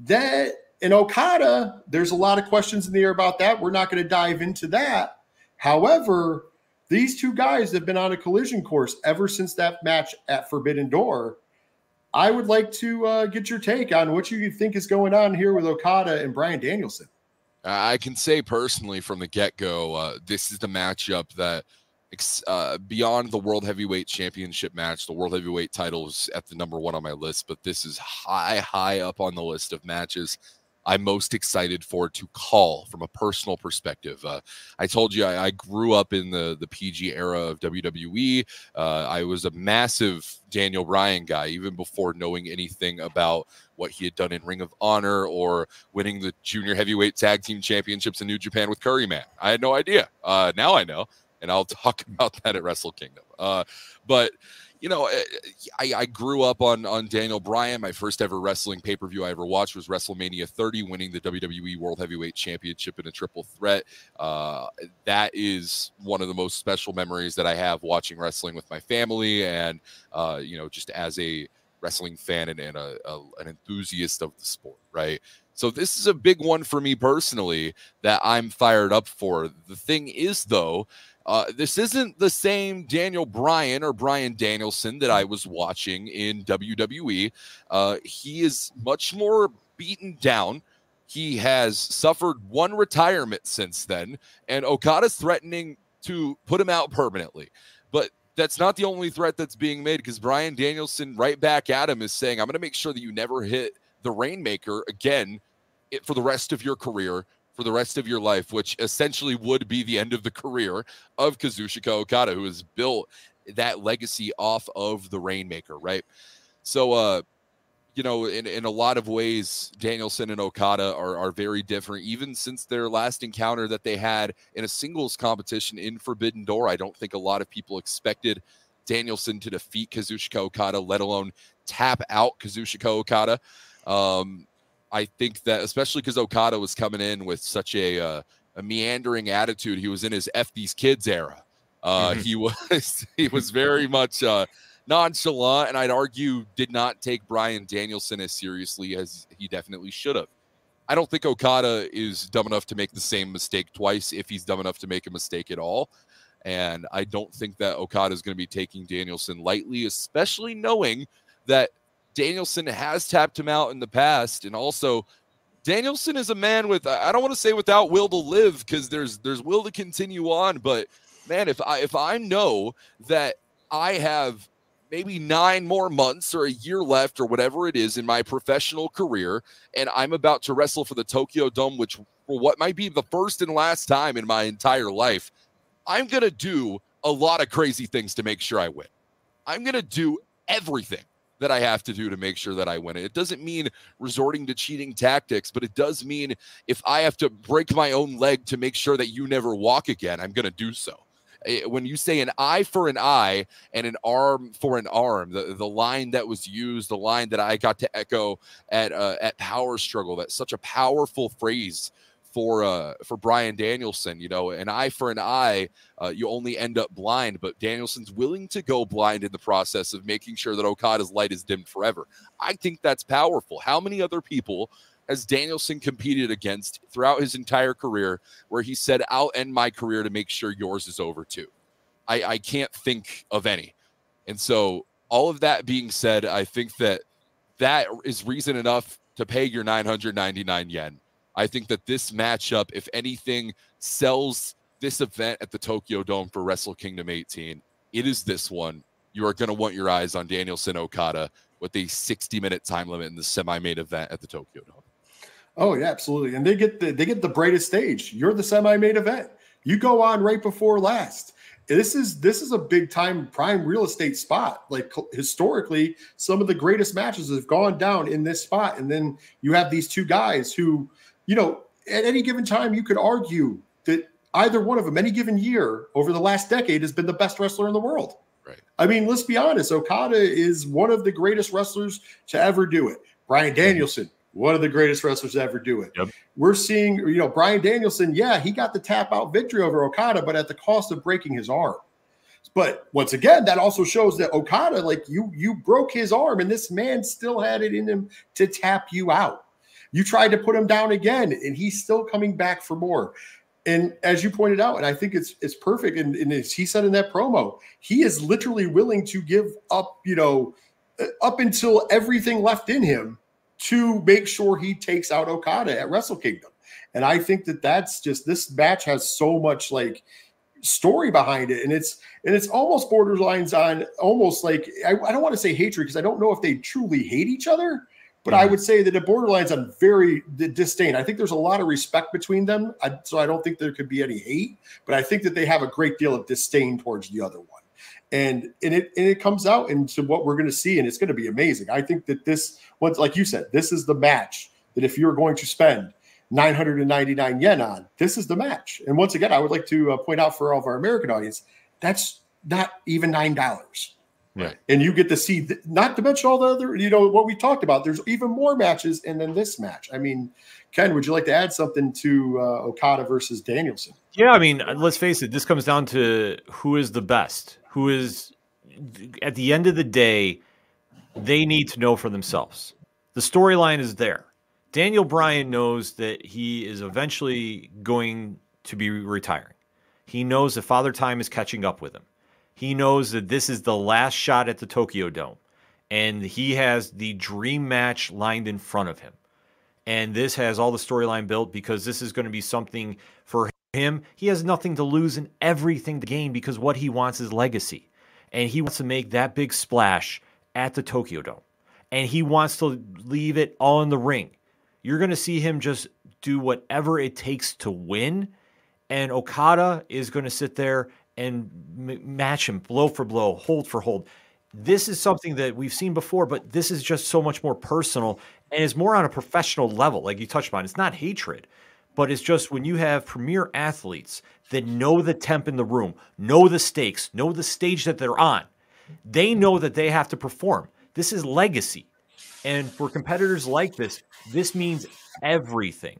That in Okada, there's a lot of questions in the air about that. We're not going to dive into that. However, these two guys have been on a collision course ever since that match at Forbidden Door. I would like to get your take on what you think is going on here with Okada and Bryan Danielson. I can say personally from the get-go, this is the matchup that beyond the World Heavyweight Championship match, the World Heavyweight title is at the number one on my list, but this is high up on the list of matches I'm most excited for to call from a personal perspective. I told you I grew up in the PG era of WWE. I was a massive Daniel Bryan guy, even before knowing anything about what he had done in Ring of Honor or winning the Junior Heavyweight Tag Team Championships in New Japan with Curry Man. I had no idea. Now I know, and I'll talk about that at Wrestle Kingdom. But you know, I grew up on Daniel Bryan. My first ever wrestling pay-per-view I ever watched was WrestleMania 30, winning the WWE World Heavyweight Championship in a triple threat. That is one of the most special memories that I have watching wrestling with my family and, you know, just as a wrestling fan and an enthusiast of the sport, right? So this is a big one for me personally that I'm fired up for. The thing is, though, this isn't the same Daniel Bryan or Bryan Danielson that I was watching in WWE. He is much more beaten down. He has suffered one retirement since then, and Okada's threatening to put him out permanently. But that's not the only threat that's being made, because Bryan Danielson right back at him is saying, I'm going to make sure that you never hit the Rainmaker again for the rest of your career, for the rest of your life, which essentially would be the end of the career of Kazuchika Okada, who has built that legacy off of the Rainmaker, right? So, you know, in a lot of ways, Danielson and Okada are very different, even since their last encounter that they had in a singles competition in Forbidden Door. I don't think a lot of people expected Danielson to defeat Kazuchika Okada, let alone tap out Kazuchika Okada. I think that especially because Okada was coming in with such a meandering attitude. He was in his F these kids era. He was very much nonchalant, and I'd argue did not take Bryan Danielson as seriously as he definitely should have. I don't think Okada is dumb enough to make the same mistake twice, if he's dumb enough to make a mistake at all. And I don't think that Okada is going to be taking Danielson lightly, especially knowing that Danielson has tapped him out in the past. And also, Danielson is a man with, I don't want to say without will to live, because there's will to continue on. But man, if I know that I have maybe 9 more months or a year left or whatever it is in my professional career, and I'm about to wrestle for the Tokyo Dome, which for what might be the first and last time in my entire life, I'm going to do a lot of crazy things to make sure I win. I'm going to do everything that I have to do to make sure that I win it. It doesn't mean resorting to cheating tactics, but it does mean if I have to break my own leg to make sure that you never walk again, I'm going to do so. When you say an eye for an eye and an arm for an arm, the line that was used, the line that I got to echo at Power Struggle, that's such a powerful phrase for Bryan Danielson. You know, an eye for an eye, you only end up blind, but Danielson's willing to go blind in the process of making sure that Okada's light is dimmed forever. I think that's powerful. How many other people has Danielson competed against throughout his entire career where he said, I'll end my career to make sure yours is over too? I can't think of any. And so all of that being said, I think that is reason enough to pay your 999 yen. I think that this matchup, if anything, sells this event at the Tokyo Dome for Wrestle Kingdom 18. It is this one. You are going to want your eyes on Danielson Okada with a 60-minute time limit in the semi-main event at the Tokyo Dome. Oh yeah, absolutely. And they get the brightest stage. You're the semi-main event. You go on right before last. This is a big time prime real estate spot. Like historically, some of the greatest matches have gone down in this spot. And then you have these two guys who, you know, at any given time, you could argue that either one of them, any given year over the last decade, has been the best wrestler in the world. Right. I mean, let's be honest. Okada is one of the greatest wrestlers to ever do it. Bryan Danielson, one of the greatest wrestlers to ever do it. Yep. We're seeing, you know, Bryan Danielson, yeah, he got the tap out victory over Okada, but at the cost of breaking his arm. But once again, that also shows that Okada, like you broke his arm and this man still had it in him to tap you out. You tried to put him down again and he's still coming back for more. And as you pointed out, and I think it's perfect. And as he said in that promo, he is literally willing to give up, you know, up until everything left in him to make sure he takes out Okada at Wrestle Kingdom. And I think that's just, this match has so much like story behind it. And it's almost borderlines on almost like, I don't want to say hatred because I don't know if they truly hate each other, but I would say that it borderlines on very disdain. I think there's a lot of respect between them. So I don't think there could be any hate, but I think that they have a great deal of disdain towards the other one. And it comes out into what we're going to see, and it's going to be amazing. I think that this, once, like you said, this is the match that if you're going to spend 999 yen on, this is the match. And once again, I would like to point out for all of our American audience, that's not even $9. Right. And you get to see, not to mention all the other, you know, what we talked about. There's even more matches, and then this match. I mean, Ken, would you like to add something to Okada versus Danielson? Yeah, I mean, let's face it. This comes down to who is the best. Who is, at the end of the day, they need to know for themselves. The storyline is there. Daniel Bryan knows that he is eventually going to be retiring. He knows that Father Time is catching up with him. He knows that this is the last shot at the Tokyo Dome, and he has the dream match lined in front of him. And this has all the storyline built because this is going to be something for him. He has nothing to lose and everything to gain because what he wants is legacy. And he wants to make that big splash at the Tokyo Dome. And he wants to leave it all in the ring. You're going to see him just do whatever it takes to win. And Okada is going to sit there and match him blow for blow, hold for hold. This is something that we've seen before, but this is just so much more personal and is more on a professional level, like you touched on. It's not hatred, but it's just when you have premier athletes that know the temp in the room, know the stakes, know the stage that they're on, they know that they have to perform. This is legacy. And for competitors like this, this means everything.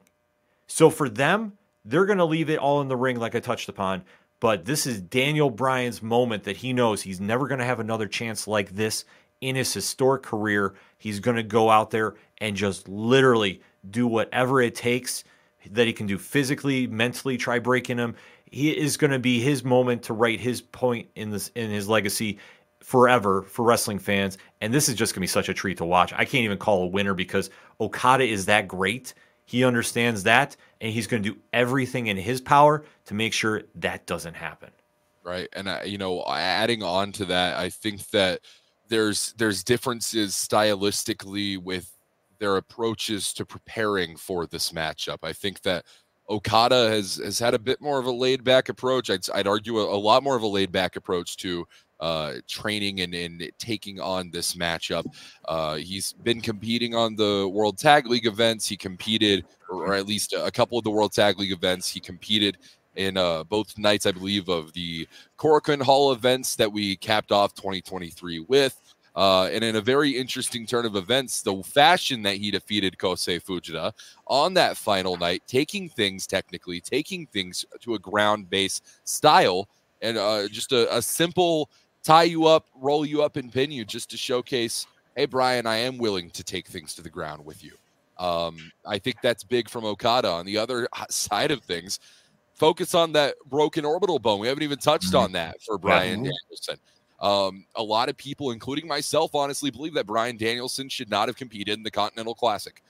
So for them, they're going to leave it all in the ring like I touched upon. But this is Daniel Bryan's moment that he knows he's never going to have another chance like this in his historic career. He's going to go out there and just literally do whatever it takes that he can do physically, mentally, try breaking him. He is going to be his moment to write his point in his legacy forever for wrestling fans. And this is just going to be such a treat to watch. I can't even call a winner because Okada is that great. He understands that, and he's going to do everything in his power to make sure that doesn't happen. Right. And, you know, adding on to that, I think that there's differences stylistically with their approaches to preparing for this matchup. I think that Okada has had a bit more of a laid back approach. I'd argue a lot more of a laid back approach to training and taking on this matchup. He's been competing on the World Tag League events. He competed, or at least a couple of the World Tag League events. He competed in both nights, I believe, of the Korakuen Hall events that we capped off 2023 with. And in a very interesting turn of events, the fashion that he defeated Kosei Fujita on that final night, taking things to a ground-based style, and just a simple tie you up, roll you up, and pin you, just to showcase, hey, Brian, I am willing to take things to the ground with you. I think that's big from Okada. On the other side of things, focus on that broken orbital bone. We haven't even touched on that for Brian Danielson. A lot of people, including myself, honestly believe that Brian Danielson should not have competed in the Continental Classic.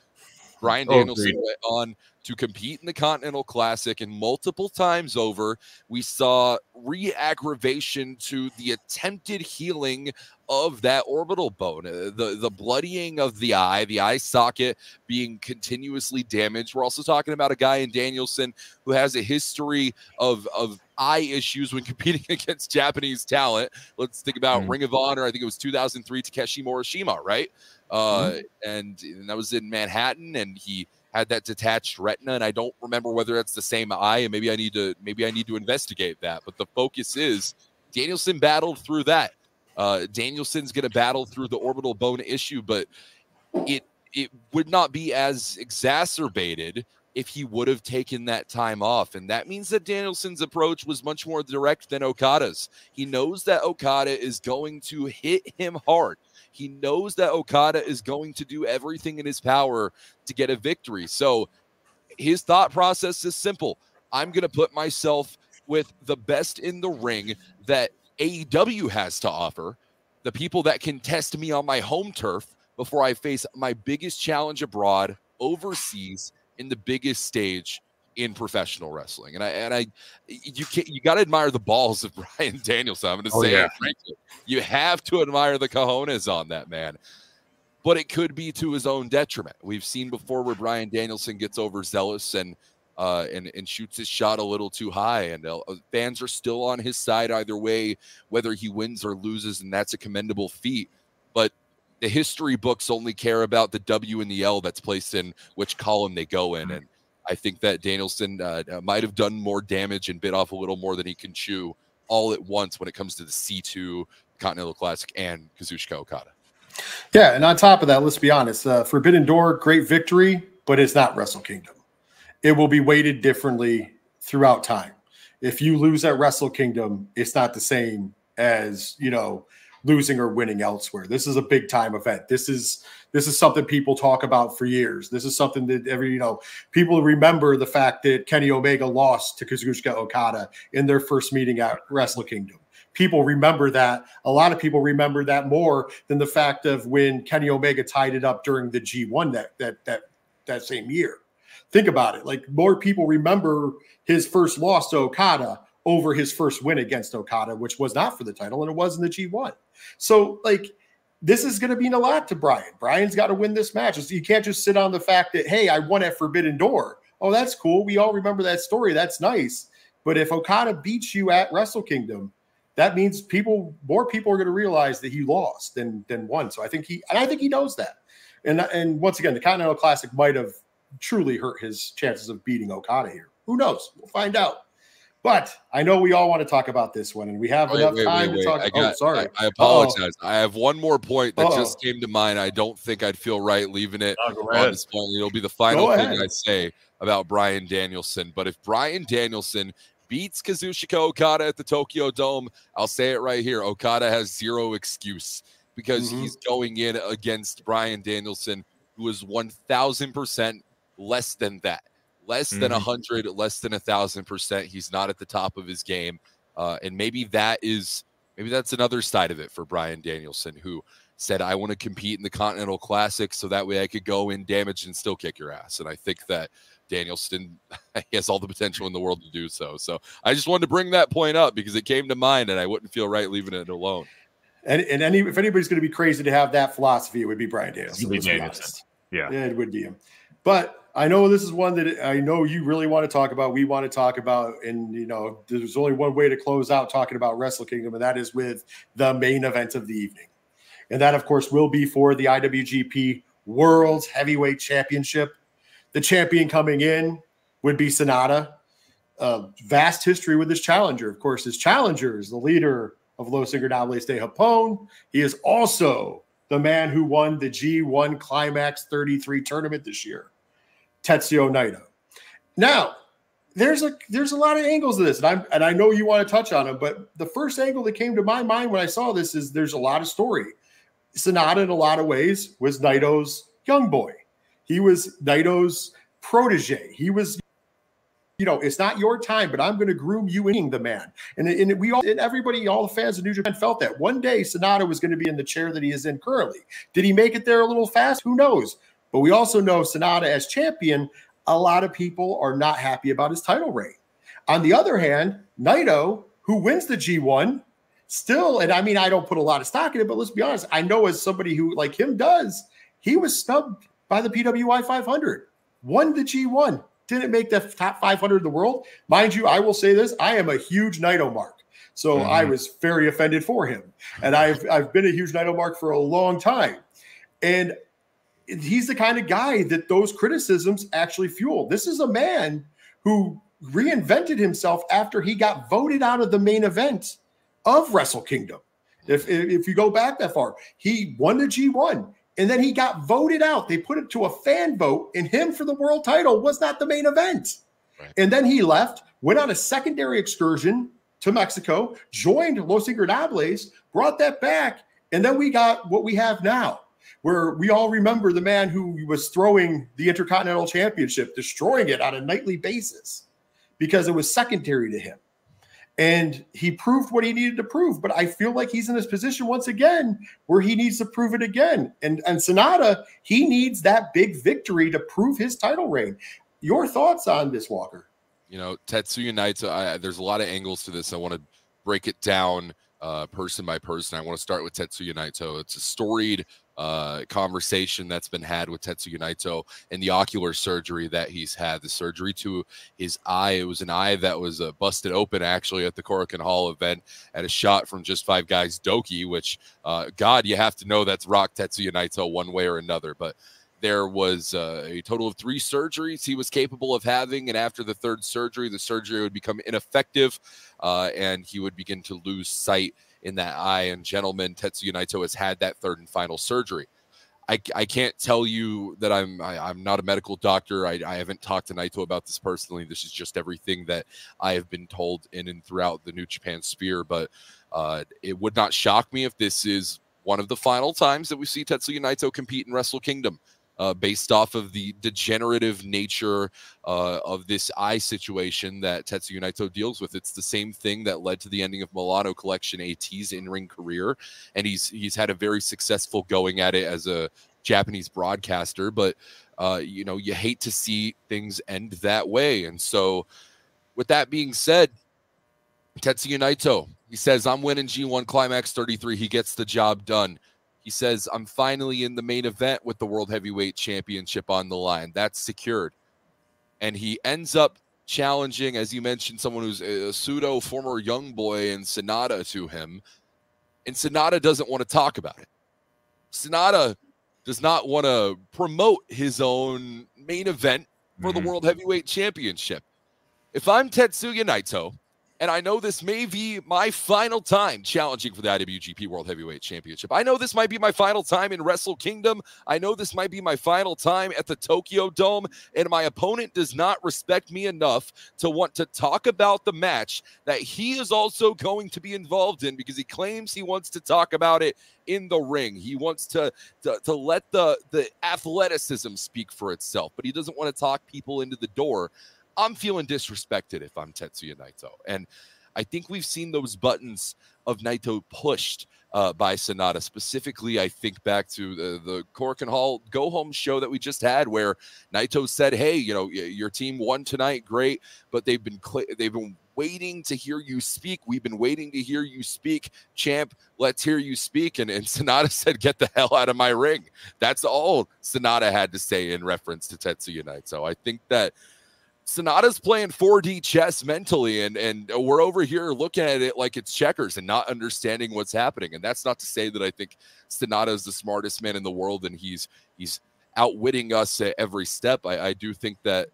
Brian Danielson went on to compete in the Continental Classic, and multiple times over, we saw re-aggravation to the attempted healing of that orbital bone, the bloodying of the eye socket being continuously damaged. We're also talking about a guy in Danielson who has a history of eye issues when competing against Japanese talent. Let's think about Ring of Honor. I think it was 2003, Takeshi Morishima, right? And that was in Manhattan, and he had that detached retina, and I don't remember whether that's the same eye, and maybe I need to investigate that. But the focus is Danielson battled through that. Danielson's going to battle through the orbital bone issue, but it would not be as exacerbated if he would have taken that time off. And that means that Danielson's approach was much more direct than Okada's. He knows that Okada is going to hit him hard. He knows that Okada is going to do everything in his power to get a victory. So his thought process is simple. I'm going to put myself with the best in the ring that AEW has to offer, the people that can test me on my home turf before I face my biggest challenge abroad, overseas, in the biggest stage in professional wrestling. And you got to admire the balls of Brian Danielson. I'm going to say it frankly. You have to admire the cojones on that man. But it could be to his own detriment. We've seen before where Brian Danielson gets overzealous and shoots his shot a little too high, and fans are still on his side either way, whether he wins or loses, and that's a commendable feat. But the history books only care about the W and the L that's placed in which column they go in, and I think that Danielson might have done more damage and bit off a little more than he can chew all at once when it comes to the C2, Continental Classic, and Kazuchika Okada. Yeah, and on top of that, let's be honest, Forbidden Door, great victory, but it's not Wrestle Kingdom. It will be weighted differently throughout time. If you lose at Wrestle Kingdom, it's not the same as, losing or winning elsewhere. This is a big time event. This is something people talk about for years. This is something that people remember the fact that Kenny Omega lost to Kazuchika Okada in their first meeting at Wrestle Kingdom. People remember that. A lot of people remember that more than the fact of when Kenny Omega tied it up during the G1 that same year. Think about it. Like, more people remember his first loss to Okada over his first win against Okada, which was not for the title, and it was in the G1. So, this is going to mean a lot to Brian. Brian's got to win this match. You can't just sit on the fact that, hey, I won at Forbidden Door. Oh, that's cool. We all remember that story. That's nice. But if Okada beats you at Wrestle Kingdom, that means more people are going to realize that he lost than won. So I think he knows that. And once again, the Continental Classic might have truly hurt his chances of beating Okada here. Who knows? We'll find out. But I know we all want to talk about this one, and we have enough time to talk. Sorry. I apologize. I have one more point that just came to mind. I don't think I'd feel right leaving it on this point. It'll be the final thing I say about Brian Danielson. But if Brian Danielson beats Kazuchika Okada at the Tokyo Dome, I'll say it right here. Okada has zero excuse, because he's going in against Brian Danielson, who is 1,000% less than that. Less than 100, less than 1,000%. He's not at the top of his game. And maybe that's another side of it for Brian Danielson, who said, I want to compete in the Continental Classic so that way I could go in damaged and still kick your ass. And I think that Danielson has all the potential in the world to do so. So I just wanted to bring that point up because it came to mind, and I wouldn't feel right leaving it alone. And if anybody's going to be crazy to have that philosophy, it would be Brian Danielson. Yeah, it would be him. But I know this is one that I know you really want to talk about. We want to talk about, and there's only one way to close out talking about Wrestle Kingdom, and that is with the main event of the evening. And that, of course, will be for the IWGP World's Heavyweight Championship. The champion coming in would be Sonata. vast history with his challenger. Of course, his challenger is the leader of Los Ingobernables de Japón. He is also the man who won the G1 Climax 33 tournament this year, Tetsuya Naito. Now, there's a lot of angles to this, and I know you want to touch on them, but the first angle that came to my mind when I saw this is there's a lot of story. Sanada, in a lot of ways, was Naito's young boy. He was Naito's protege. He was, it's not your time, but I'm going to groom you in the man. And everybody, all the fans of New Japan felt that. One day, Sanada was going to be in the chair that he is in currently. Did he make it there a little fast? Who knows? But we also know Sanada as champion, a lot of people are not happy about his title reign. On the other hand, Naito, who wins the G1, still, and I mean, I don't put a lot of stock in it, but let's be honest, I know as somebody who like him does, he was snubbed by the PWI 500, won the G1, didn't make the top 500 in the world. Mind you, I will say this, I am a huge Naito mark. So I was very offended for him. And I've been a huge Naito mark for a long time. And he's the kind of guy that those criticisms actually fuel. This is a man who reinvented himself after he got voted out of the main event of Wrestle Kingdom. If you go back that far, he won the G1 and then he got voted out. They put it to a fan vote, and him for the world title was not the main event. Right. And then he left, went on a secondary excursion to Mexico, joined Los Ingobernables, brought that back, and then we got what we have now, where we all remember the man who was throwing the Intercontinental Championship, destroying it on a nightly basis because it was secondary to him. And he proved what he needed to prove. But I feel like he's in this position once again where he needs to prove it again. And Sanada, he needs that big victory to prove his title reign. Your thoughts on this, Walker? Tetsuya Naito, there's a lot of angles to this. I want to break it down person by person. I want to start with Tetsuya Naito. It's a storied conversation that's been had with Tetsuya Naito and the ocular surgery that he's had. The surgery to his eye. It was an eye that was busted open actually at the Korakuen Hall event at a shot from Just Five Guys Doki, which God, you have to know that's rocked Tetsuya Naito one way or another. But there was a total of 3 surgeries he was capable of having, and after the 3rd surgery, the surgery would become ineffective, and he would begin to lose sight in that eye. And gentlemen, Tetsuya Naito has had that 3rd and final surgery. I can't tell you that I'm not a medical doctor. I haven't talked to Naito about this personally. This is just everything that I have been told in and throughout the New Japan sphere. But it would not shock me if this is one of the final times that we see Tetsuya Naito compete in Wrestle Kingdom. Based off of the degenerative nature of this eye situation that Tetsuya Naito deals with. It's the same thing that led to the ending of Milano Collection AT's in-ring career, and he's had a very successful going at it as a Japanese broadcaster, but you hate to see things end that way. And so with that being said, Tetsuya Naito, he says, I'm winning G1 Climax 33. He gets the job done. He says, I'm finally in the main event with the World Heavyweight Championship on the line. That's secured. And he ends up challenging, as you mentioned, someone who's a pseudo former young boy in Sanada to him. And Sanada doesn't want to talk about it. Sanada does not want to promote his own main event for the World Heavyweight Championship. If I'm Tetsuya Naito, and I know this may be my final time challenging for the IWGP World Heavyweight Championship. I know this might be my final time in Wrestle Kingdom. I know this might be my final time at the Tokyo Dome, and my opponent does not respect me enough to want to talk about the match that he is also going to be involved in, because he claims he wants to talk about it in the ring. He wants to let the athleticism speak for itself, but he doesn't want to talk people into the door. I'm feeling disrespected if I'm Tetsuya Naito. And I think we've seen those buttons of Naito pushed by Sanada. Specifically, I think back to the Korakuen Hall go-home show that we just had, where Naito said, hey, your team won tonight, great, but they've been waiting to hear you speak. We've been waiting to hear you speak. Champ, let's hear you speak. And Sanada said, get the hell out of my ring. That's all Sanada had to say in reference to Tetsuya Naito. I think that Sonata's playing 4D chess mentally, and we're over here looking at it like it's checkers and not understanding what's happening. And that's not to say that I think Sanada is the smartest man in the world and he's outwitting us at every step. I do think that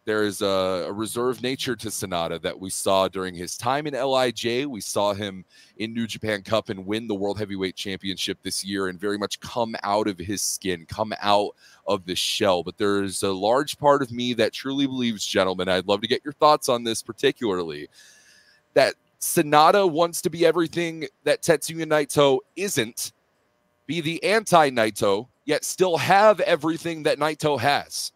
There is a reserved nature to Sanada that we saw during his time in LIJ. We saw him in New Japan Cup and win the World Heavyweight Championship this year and very much come out of his skin, come out of the shell. But there's a large part of me that truly believes, gentlemen, I'd love to get your thoughts on this particularly, that Sanada wants to be everything that Tetsuya Naito isn't, be the anti-Naito, yet still have everything that Naito has.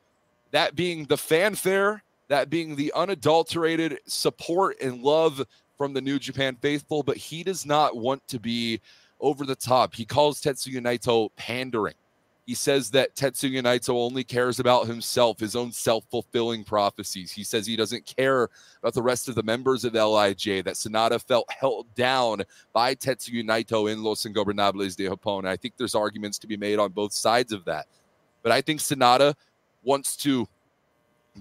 That being the fanfare, that being the unadulterated support and love from the New Japan faithful, but he does not want to be over the top. He calls Tetsuya Naito pandering. He says that Tetsuya Naito only cares about himself, his own self-fulfilling prophecies. He says he doesn't care about the rest of the members of LIJ, that Sanada felt held down by Tetsuya Naito in Los Ingobernables de Japón. And I think there's arguments to be made on both sides of that. But I think Sanada wants to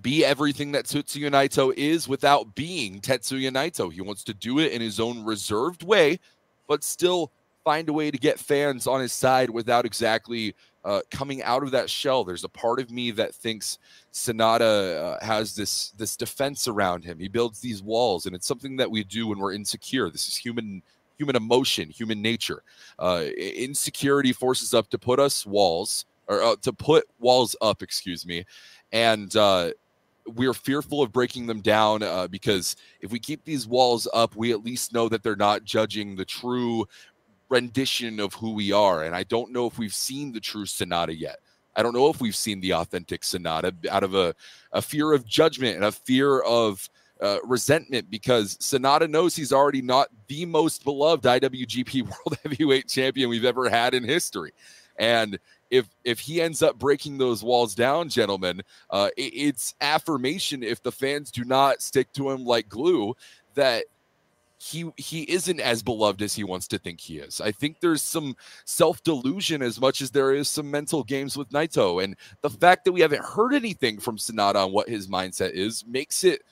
be everything that Tetsuya Naito is without being Tetsuya Naito. He wants to do it in his own reserved way, but still find a way to get fans on his side without exactly coming out of that shell. There's a part of me that thinks Sanada has this defense around him. He builds these walls, and it's something that we do when we're insecure. This is human emotion, human nature. Insecurity forces us to put us walls, or to put walls up, excuse me. And we're fearful of breaking them down because if we keep these walls up, we at least know that they're not judging the true rendition of who we are. And I don't know if we've seen the true Sanada yet. I don't know if we've seen the authentic Sanada out of a fear of judgment and a fear of resentment, because Sanada knows he's already not the most beloved IWGP World Heavyweight Champion we've ever had in history. And if he ends up breaking those walls down, gentlemen, it's affirmation, if the fans do not stick to him like glue, that he isn't as beloved as he wants to think he is. I think there's some self-delusion as much as there is some mental games with Naito. And the fact that we haven't heard anything from Sanada on what his mindset is makes it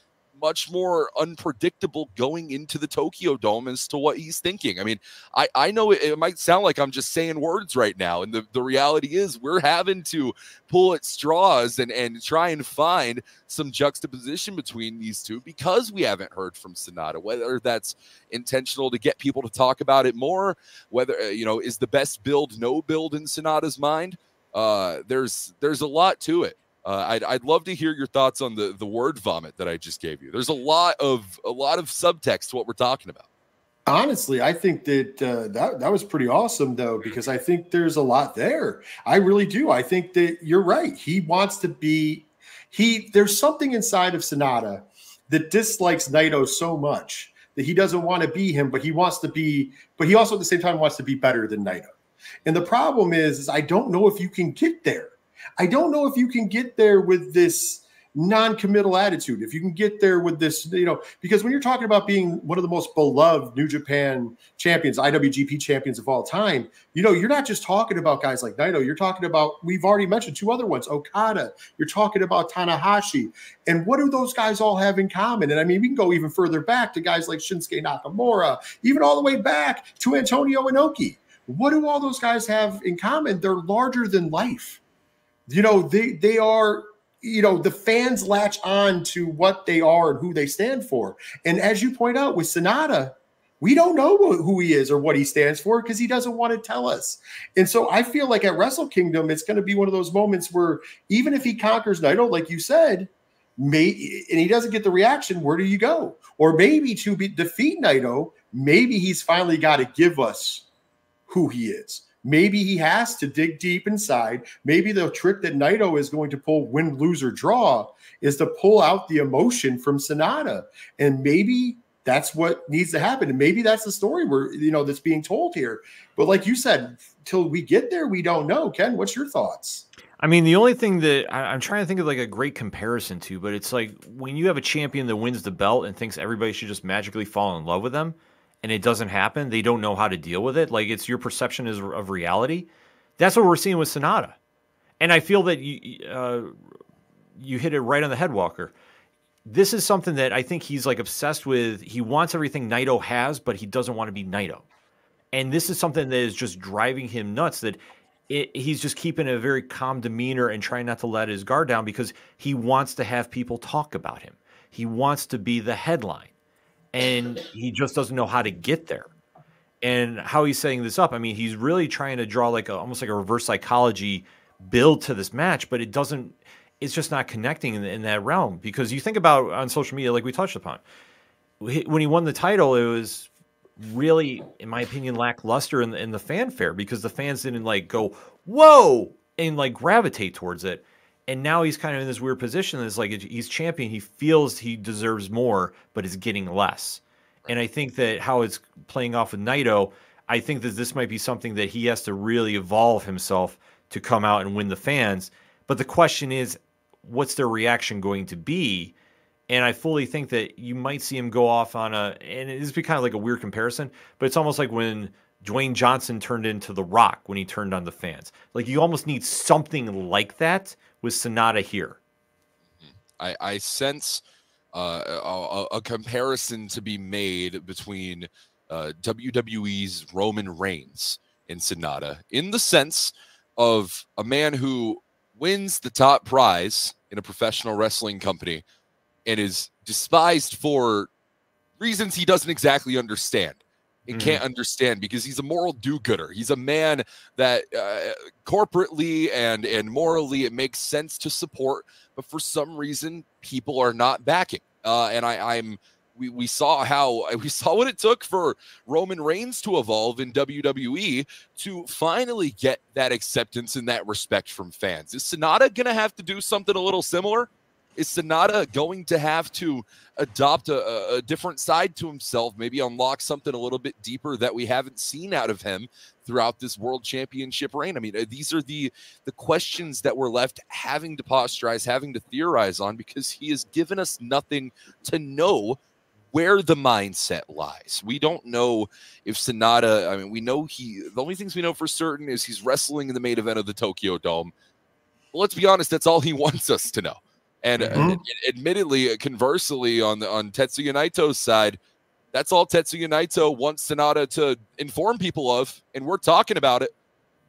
much more unpredictable going into the Tokyo Dome as to what he's thinking. I mean, I know it might sound like I'm just saying words right now, and the reality is we're having to pull at straws and try and find some juxtaposition between these two because we haven't heard from Sanada, whether that's intentional to get people to talk about it more, whether, is the best build no build in Sanada's mind. There's a lot to it. I'd love to hear your thoughts on the word vomit that I just gave you. There's a lot of subtext to what we're talking about. Honestly, I think that that was pretty awesome, though, because I think there's a lot there. I really do. I think that you're right. He wants to be there's something inside of Sanada that dislikes Naito so much that he doesn't want to be him, but he wants to be, but he also at the same time wants to be better than Naito. And the problem is I don't know if you can get there. I don't know if you can get there with this non-committal attitude, if you can get there with this, because when you're talking about being one of the most beloved New Japan champions, IWGP champions of all time, you're not just talking about guys like Naito. You're talking about, we've already mentioned two other ones, Okada. You're talking about Tanahashi. And what do those guys all have in common? And I mean, we can go even further back to guys like Shinsuke Nakamura, even all the way back to Antonio Inoki. What do all those guys have in common? They're larger than life. They are, the fans latch on to what they are and who they stand for. And as you point out with Sanada, we don't know who he is or what he stands for because he doesn't want to tell us. And so I feel like at Wrestle Kingdom, it's going to be one of those moments where even if he conquers Naito, like you said, and he doesn't get the reaction, where do you go? Or maybe to defeat Naito, maybe he's finally got to give us who he is. Maybe he has to dig deep inside. Maybe the trick that Naito is going to pull, win, lose, or draw, is to pull out the emotion from Sanada. And maybe that's what needs to happen. And maybe that's the story that's being told here. But like you said, till we get there, we don't know. Ken, what's your thoughts? I mean, the only thing that I'm trying to think of like a great comparison to, but it's like when you have a champion that wins the belt and thinks everybody should just magically fall in love with them, and it doesn't happen, they don't know how to deal with it. Like, it's your perception of reality. That's what we're seeing with Sanada. And I feel that you hit it right on the head, Walker. This is something that I think he's like obsessed with. He wants everything Naito has, but he doesn't want to be Naito. And this is something that is just driving him nuts, that he's just keeping a very calm demeanor and trying not to let his guard down because he wants to have people talk about him. He wants to be the headline, and he just doesn't know how to get there. And how he's setting this up, I mean, he's really trying to draw like almost like a reverse psychology build to this match, but it's just not connecting in that realm. Because you think about on social media, like we touched upon, when he won the title, it was really, in my opinion, lackluster in the fanfare because the fans didn't like go, whoa, and like gravitate towards it. And now he's kind of in this weird position. It's like he's champion. He feels he deserves more, but is getting less. And I think that how it's playing off with Naito, I think that this might be something that he has to really evolve himself to come out and win the fans. But the question is, what's their reaction going to be? And I fully think that you might see him go off on and it's kind of like a weird comparison, but it's almost like when Dwayne Johnson turned into The Rock when he turned on the fans. Like you almost need something like that with Sonata here. I sense a comparison to be made between WWE's Roman Reigns and Sonata in the sense of a man who wins the top prize in a professional wrestling company and is despised for reasons he doesn't exactly understand and can't understand because he's a moral do-gooder. He's a man that corporately and morally it makes sense to support, but for some reason people are not backing. And we saw what it took for Roman Reigns to evolve in WWE to finally get that acceptance and that respect from fans. Is Sonata going to have to do something a little similar? Is Sonata going to have to adopt a different side to himself, maybe unlock something a little bit deeper that we haven't seen out of him throughout this world championship reign? I mean, these are the questions that we're left having to posturize, having to theorize on, because he has given us nothing to know where the mindset lies. We don't know if Sonata, I mean, we know the only things we know for certain is he's wrestling in the main event of the Tokyo Dome. Well, let's be honest, that's all he wants us to know. And admittedly, conversely, on Tetsuya Naito's side, that's all Tetsuya Naito wants Sonata to inform people of, and we're talking about it.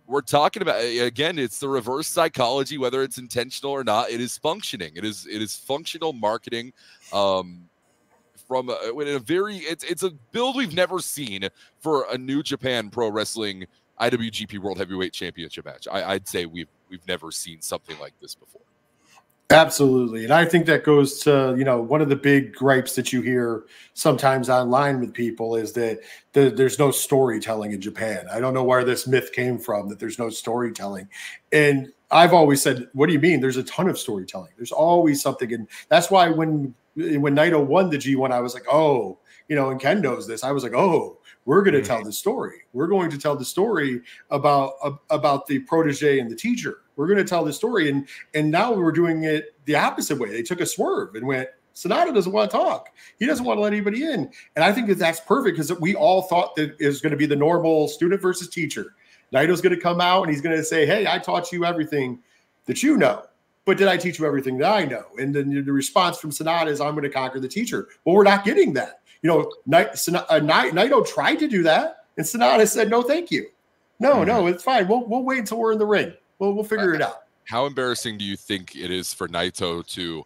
We're talking about, again, it's the reverse psychology, whether it's intentional or not. It is functioning. It is functional marketing from it's a build we've never seen for a New Japan Pro Wrestling IWGP World Heavyweight Championship match. I'd say we've never seen something like this before. Absolutely. And I think that goes to, one of the big gripes that you hear sometimes online with people is that there's no storytelling in Japan. I don't know where this myth came from, that there's no storytelling. And I've always said, what do you mean? There's a ton of storytelling. There's always something. And that's why when Naito won the G1, I was like, oh, and Ken knows this. I was like, oh, we're going to tell the story. We're going to tell the story about the protege and the teacher. We're going to tell the story. And now we're doing it the opposite way. They took a swerve and went, Sonata doesn't want to talk. He doesn't want to let anybody in. And I think that's perfect because we all thought that it was going to be the normal student versus teacher. Naito's going to come out and he's going to say, hey, I taught you everything that you know. But did I teach you everything that I know? And then the response from Sonata is, I'm going to conquer the teacher. Well, we're not getting that. Naito tried to do that, and Sonata said, no, thank you. No, it's fine. We'll wait until we're in the ring. We'll figure it out. How embarrassing do you think it is for Naito to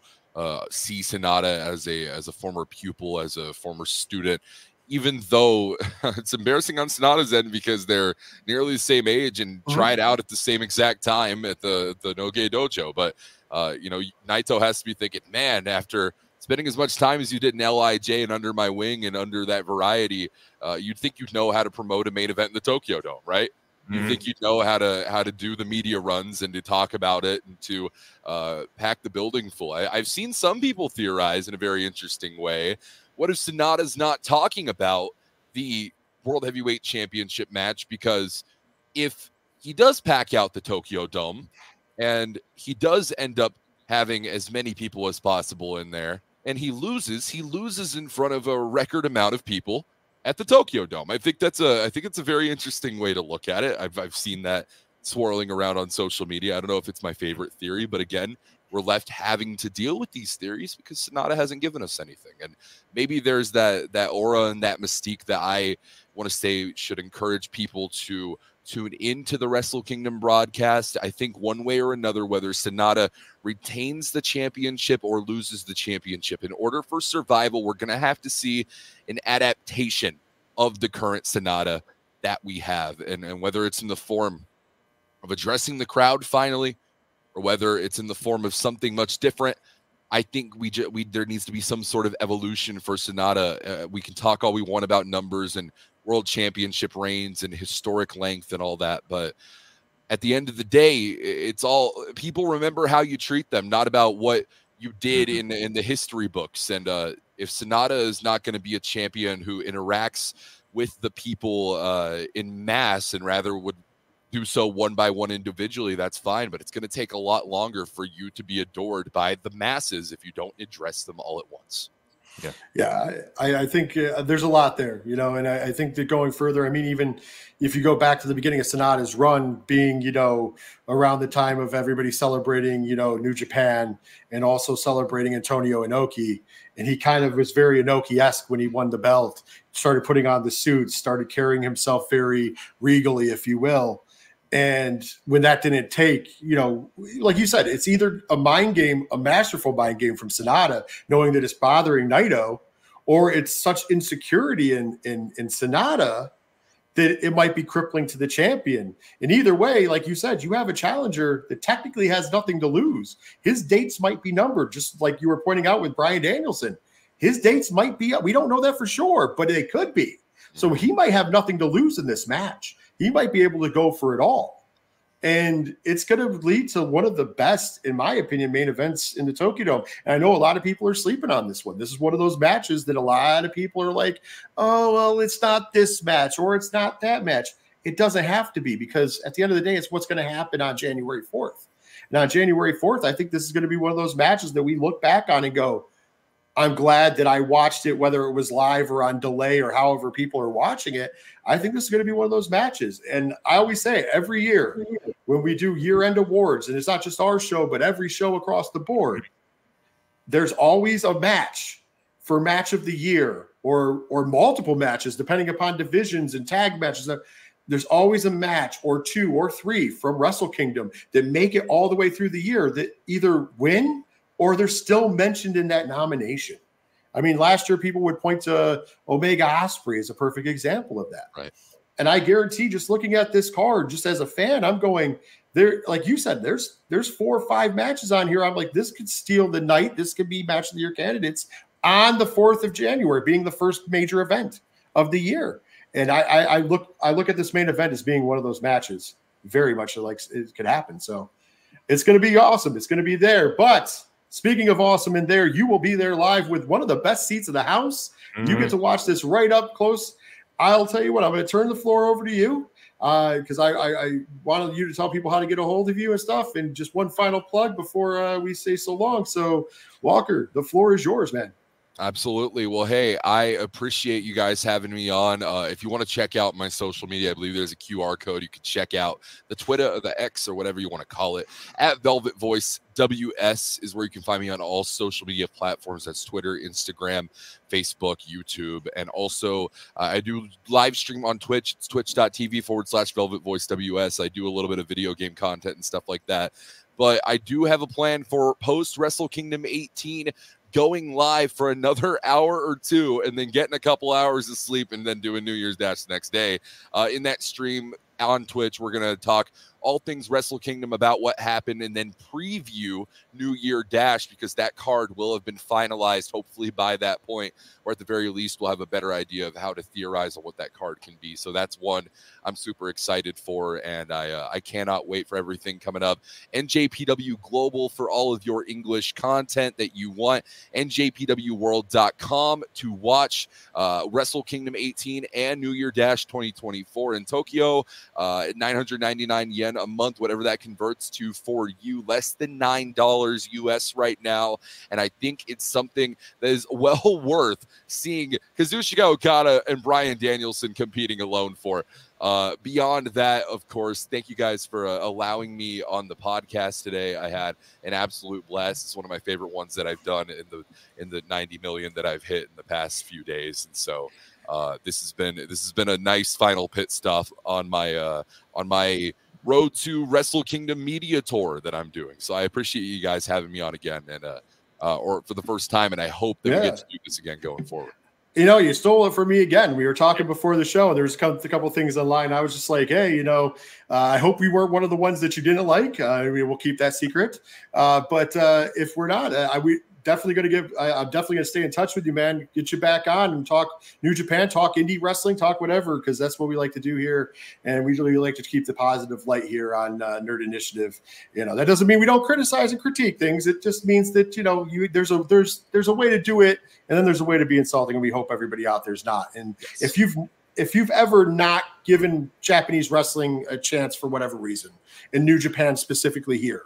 see Sonata as a former pupil, as a former student, even though it's embarrassing on Sonata's end because they're nearly the same age and tried out at the same exact time at the Noge Dojo. But, Naito has to be thinking, man, after spending as much time as you did in LIJ and under my wing and under that variety, you'd think you'd know how to promote a main event in the Tokyo Dome, right? You think you'd know how to do the media runs and to talk about it and to pack the building full. I've seen some people theorize in a very interesting way. What if Sonata's not talking about the World Heavyweight Championship match? Because if he does pack out the Tokyo Dome and he does end up having as many people as possible in there and he loses in front of a record amount of people at the Tokyo Dome. I think it's a very interesting way to look at it. I've seen that swirling around on social media. I don't know if it's my favorite theory, but again, we're left having to deal with these theories because Sonata hasn't given us anything. And maybe there's that aura and that mystique that I want to say should encourage people to tune into the Wrestle Kingdom broadcast. I think one way or another, whether Sonata retains the championship or loses the championship, in order for survival, we're going to have to see an adaptation of the current Sonata that we have. And whether it's in the form of addressing the crowd finally, or whether it's in the form of something much different, I think there needs to be some sort of evolution for Sonata. We can talk all we want about numbers and world championship reigns and historic length and all that, but at the end of the day, it's all people remember how you treat them, not about what you did in the history books. And if Sonata is not going to be a champion who interacts with the people in mass and rather would do so one by one individually, that's fine, but it's going to take a lot longer for you to be adored by the masses if you don't address them all at once. Yeah, I think there's a lot there, you know, and I think that going further, I mean, even if you go back to the beginning of Sonata's run being, you know, around the time of everybody celebrating, you know, New Japan and also celebrating Antonio Inoki, and he kind of was very Inoki-esque when he won the belt, started putting on the suits, started carrying himself very regally, if you will. And when that didn't take, you know, like you said, it's either a mind game, a masterful mind game from Sonata, knowing that it's bothering Naito, or it's such insecurity in Sonata that it might be crippling to the champion. And either way, like you said, you have a challenger that technically has nothing to lose. His dates might be numbered, just like you were pointing out with Bryan Danielson. His dates might be, we don't know that for sure, but they could be. So he might have nothing to lose in this match. He might be able to go for it all. And it's going to lead to one of the best, in my opinion, main events in the Tokyo Dome. And I know a lot of people are sleeping on this one. This is one of those matches that a lot of people are like, oh, well, it's not this match or it's not that match. It doesn't have to be, because at the end of the day, it's what's going to happen on January 4th. Now, on January 4th, I think this is going to be one of those matches that we look back on and go, I'm glad that I watched it, whether it was live or on delay or however people are watching it. I think this is going to be one of those matches. And I always say every year when we do year-end awards, and it's not just our show, but every show across the board, there's always a match for match of the year or multiple matches, depending upon divisions and tag matches. There's always a match or two or three from Wrestle Kingdom that make it all the way through the year that either win or they're still mentioned in that nomination. I mean, last year people would point to Omega Ospreay as a perfect example of that. Right. And I guarantee, just looking at this card, just as a fan, I'm going there. Like you said, there's 4 or 5 matches on here. I'm like, this could steal the night. This could be match of the year candidates on the 4th of January, being the first major event of the year. And I look at this main event as being one of those matches, very much like it could happen. So it's going to be awesome. It's going to be there. But speaking of awesome in there, you will be there live with one of the best seats of the house. You get to watch this right up close. I'll tell you what, I'm going to turn the floor over to you because I wanted you to tell people how to get a hold of you and stuff. And just one final plug before we say so long. So, Walker, the floor is yours, man. Absolutely. Well, hey, I appreciate you guys having me on. If you want to check out my social media, I believe there's a QR code. You can check out the Twitter or the X or whatever you want to call it. At Velvet Voice WS is where you can find me on all social media platforms. That's Twitter, Instagram, Facebook, YouTube. And also I do live stream on Twitch. It's twitch.tv/Velvet Voice WS. I do a little bit of video game content and stuff like that. But I do have a plan for post Wrestle Kingdom 18 going live for another hour or two and then getting a couple hours of sleep and then doing New Year's Dash the next day. In that stream on Twitch, we're going to talk all things Wrestle Kingdom about what happened and then preview New Year Dash, because that card will have been finalized hopefully by that point, or at the very least we'll have a better idea of how to theorize on what that card can be. So that's one I'm super excited for, and I cannot wait for everything coming up. NJPW Global for all of your English content that you want. NJPWWorld.com to watch Wrestle Kingdom 18 and New Year Dash 2024 in Tokyo. 999 yen a month, whatever that converts to for you, less than $9 US right now. And I think it's something that is well worth seeing Kazuchika Okada and Bryan Danielson competing alone for. Beyond that, of course, thank you guys for allowing me on the podcast today. I had an absolute blast. It's one of my favorite ones that I've done in the 90 million that I've hit in the past few days. And so This has been a nice final pit stop on my road to Wrestle Kingdom media tour that I'm doing. So I appreciate you guys having me on again, and or for the first time, and I hope that we get to do this again going forward. You know, you stole it from me again. We were talking before the show, and there was a couple things online. I was just like, hey, you know, I hope we weren't one of the ones that you didn't like. We'll keep that secret. But if we're not, we definitely going to I'm definitely going to stay in touch with you, man. Get you back on and talk New Japan, talk indie wrestling, talk whatever, because that's what we like to do here. And we really like to keep the positive light here on Nerd Initiative. You know, that doesn't mean we don't criticize and critique things. It just means that, you know, there's a way to do it, and then there's a way to be insulting, and we hope everybody out there's not. And if you've ever not given Japanese wrestling a chance for whatever reason, in New Japan specifically here,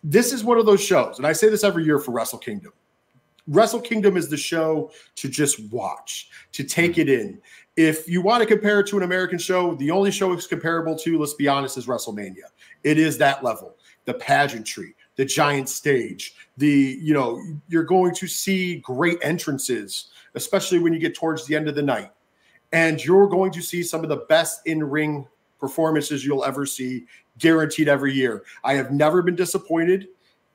this is one of those shows, and I say this every year for Wrestle Kingdom. Wrestle Kingdom is the show to just watch, to take it in. If you want to compare it to an American show, the only show it's comparable to, let's be honest, is WrestleMania. It is that level. The pageantry, the giant stage, you're going to see great entrances, especially when you get towards the end of the night. And you're going to see some of the best in-ring performances you'll ever see, guaranteed every year. I have never been disappointed,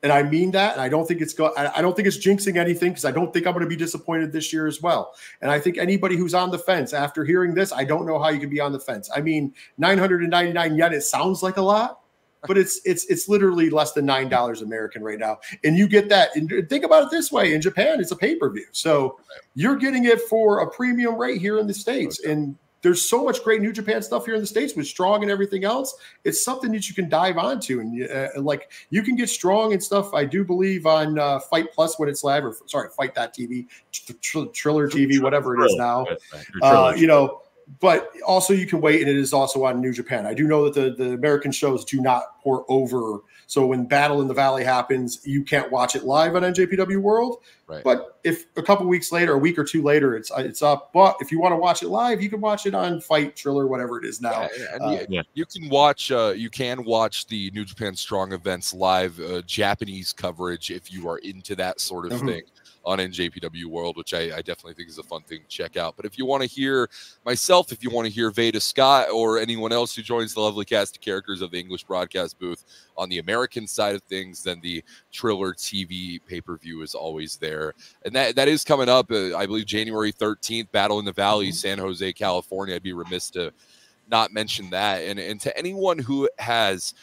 and I mean that. And I don't think it's jinxing anything, because I don't think I'm going to be disappointed this year as well. And I think anybody who's on the fence after hearing this, I don't know how you can be on the fence. I mean, 999 yen, it sounds like a lot, but it's literally less than $9 American right now. And you get that. And think about it this way: in Japan, it's a pay-per-view, so you're getting it for a premium rate here in the States. Okay. And there's so much great New Japan stuff here in the States with Strong and everything else. It's something that you can dive onto, and like you can get Strong and stuff. I do believe on Fight Plus when it's live, or sorry, Fight.tv, Triller TV, whatever it is now. But also you can wait, and it is also on New Japan. I do know that the American shows do not port over. So when Battle in the Valley happens, you can't watch it live on NJPW World. Right. But if a couple weeks later, a week or two later, it's up. But if you want to watch it live, you can watch it on Fight, Triller, whatever it is now. You can watch the New Japan Strong events live, Japanese coverage if you are into that sort of thing on NJPW World, which I definitely think is a fun thing to check out. But if you want to hear myself, if you want to hear Veda Scott or anyone else who joins the lovely cast of characters of the English broadcast booth on the American side of things, then the Triller TV pay-per-view is always there. And that is coming up, I believe, January 13th, Battle in the Valley, San Jose, California. I'd be remiss to not mention that. And to anyone who has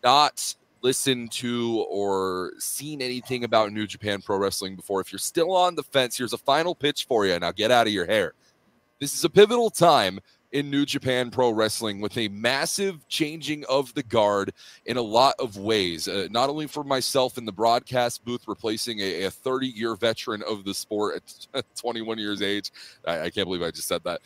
not listened to or seen anything about New Japan Pro Wrestling before, if you're still on the fence, here's a final pitch for you. Now get out of your hair. This is a pivotal time in New Japan Pro Wrestling with a massive changing of the guard in a lot of ways, not only for myself in the broadcast booth, replacing a 30-year veteran of the sport at 21 years age. I can't believe I just said that.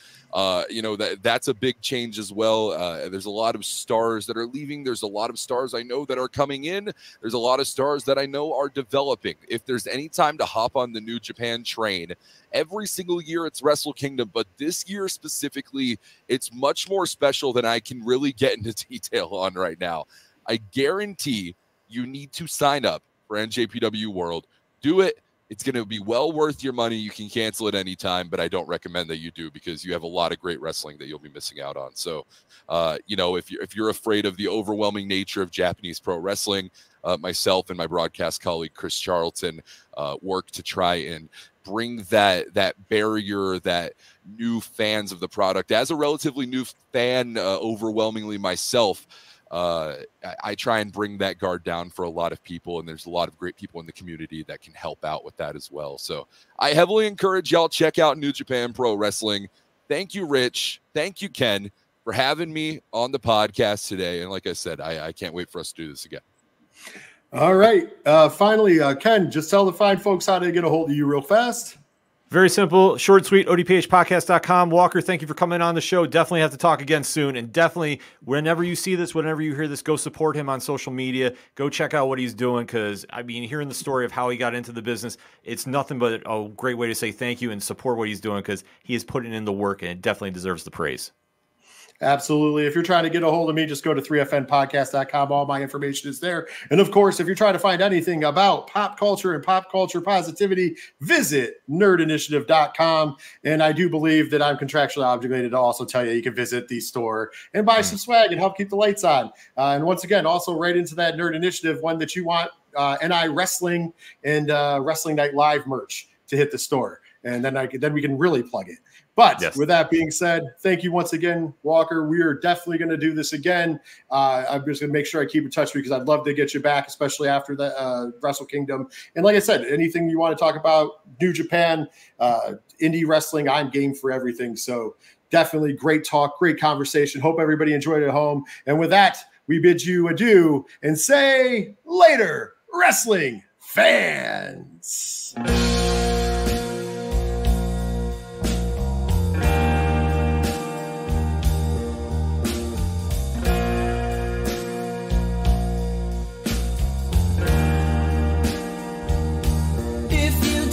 That's a big change as well. There's a lot of stars that are leaving. There's a lot of stars I know that are coming in. There's a lot of stars that I know are developing. If there's any time to hop on the New Japan train, every single year it's Wrestle Kingdom, but this year specifically, it's much more special than I can really get into detail on right now. I guarantee you need to sign up for NJPW World. Do it. It's going to be well worth your money. You can cancel at any time, but I don't recommend that you do, because you have a lot of great wrestling that you'll be missing out on. So, if you're afraid of the overwhelming nature of Japanese pro wrestling, myself and my broadcast colleague Chris Charlton work to try and bring that barrier, that new fans of the product. As a relatively new fan, overwhelmingly myself, I try and bring that guard down for a lot of people, and there's a lot of great people in the community that can help out with that as well. So I heavily encourage y'all check out New Japan Pro Wrestling. Thank you, Rich. Thank you, Ken, for having me on the podcast today. And like I said, I can't wait for us to do this again. All right. Finally, Ken, just tell the fine folks how to get a hold of you real fast. Very simple, short, sweet, odphpodcast.com. Walker, thank you for coming on the show. Definitely have to talk again soon. And definitely, whenever you see this, whenever you hear this, go support him on social media. Go check out what he's doing, because, I mean, hearing the story of how he got into the business, it's nothing but a great way to say thank you and support what he's doing, because he is putting in the work, and it definitely deserves the praise. Absolutely. If you're trying to get a hold of me, just go to 3fnpodcast.com. All my information is there. And of course, if you're trying to find anything about pop culture and pop culture positivity, visit nerdinitiative.com. And I do believe that I'm contractually obligated to also tell you can visit the store and buy some swag and help keep the lights on. And once again, also right into that Nerd Initiative one that you want, NI Wrestling and Wrestling Night Live merch to hit the store. And then we can really plug it. But with that being said, thank you once again, Walker. We are definitely going to do this again. I'm just going to make sure I keep in touch with you because I'd love to get you back, especially after the Wrestle Kingdom. And like I said, anything you want to talk about, New Japan, indie wrestling, I'm game for everything. So definitely great talk, great conversation. Hope everybody enjoyed it at home. And with that, we bid you adieu and say later, wrestling fans.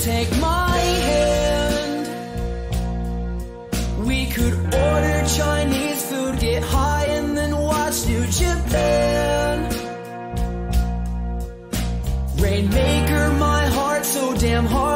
Take my hand. We could order Chinese food, get high, and then watch New Japan. Rainmaker, my heart so damn hard.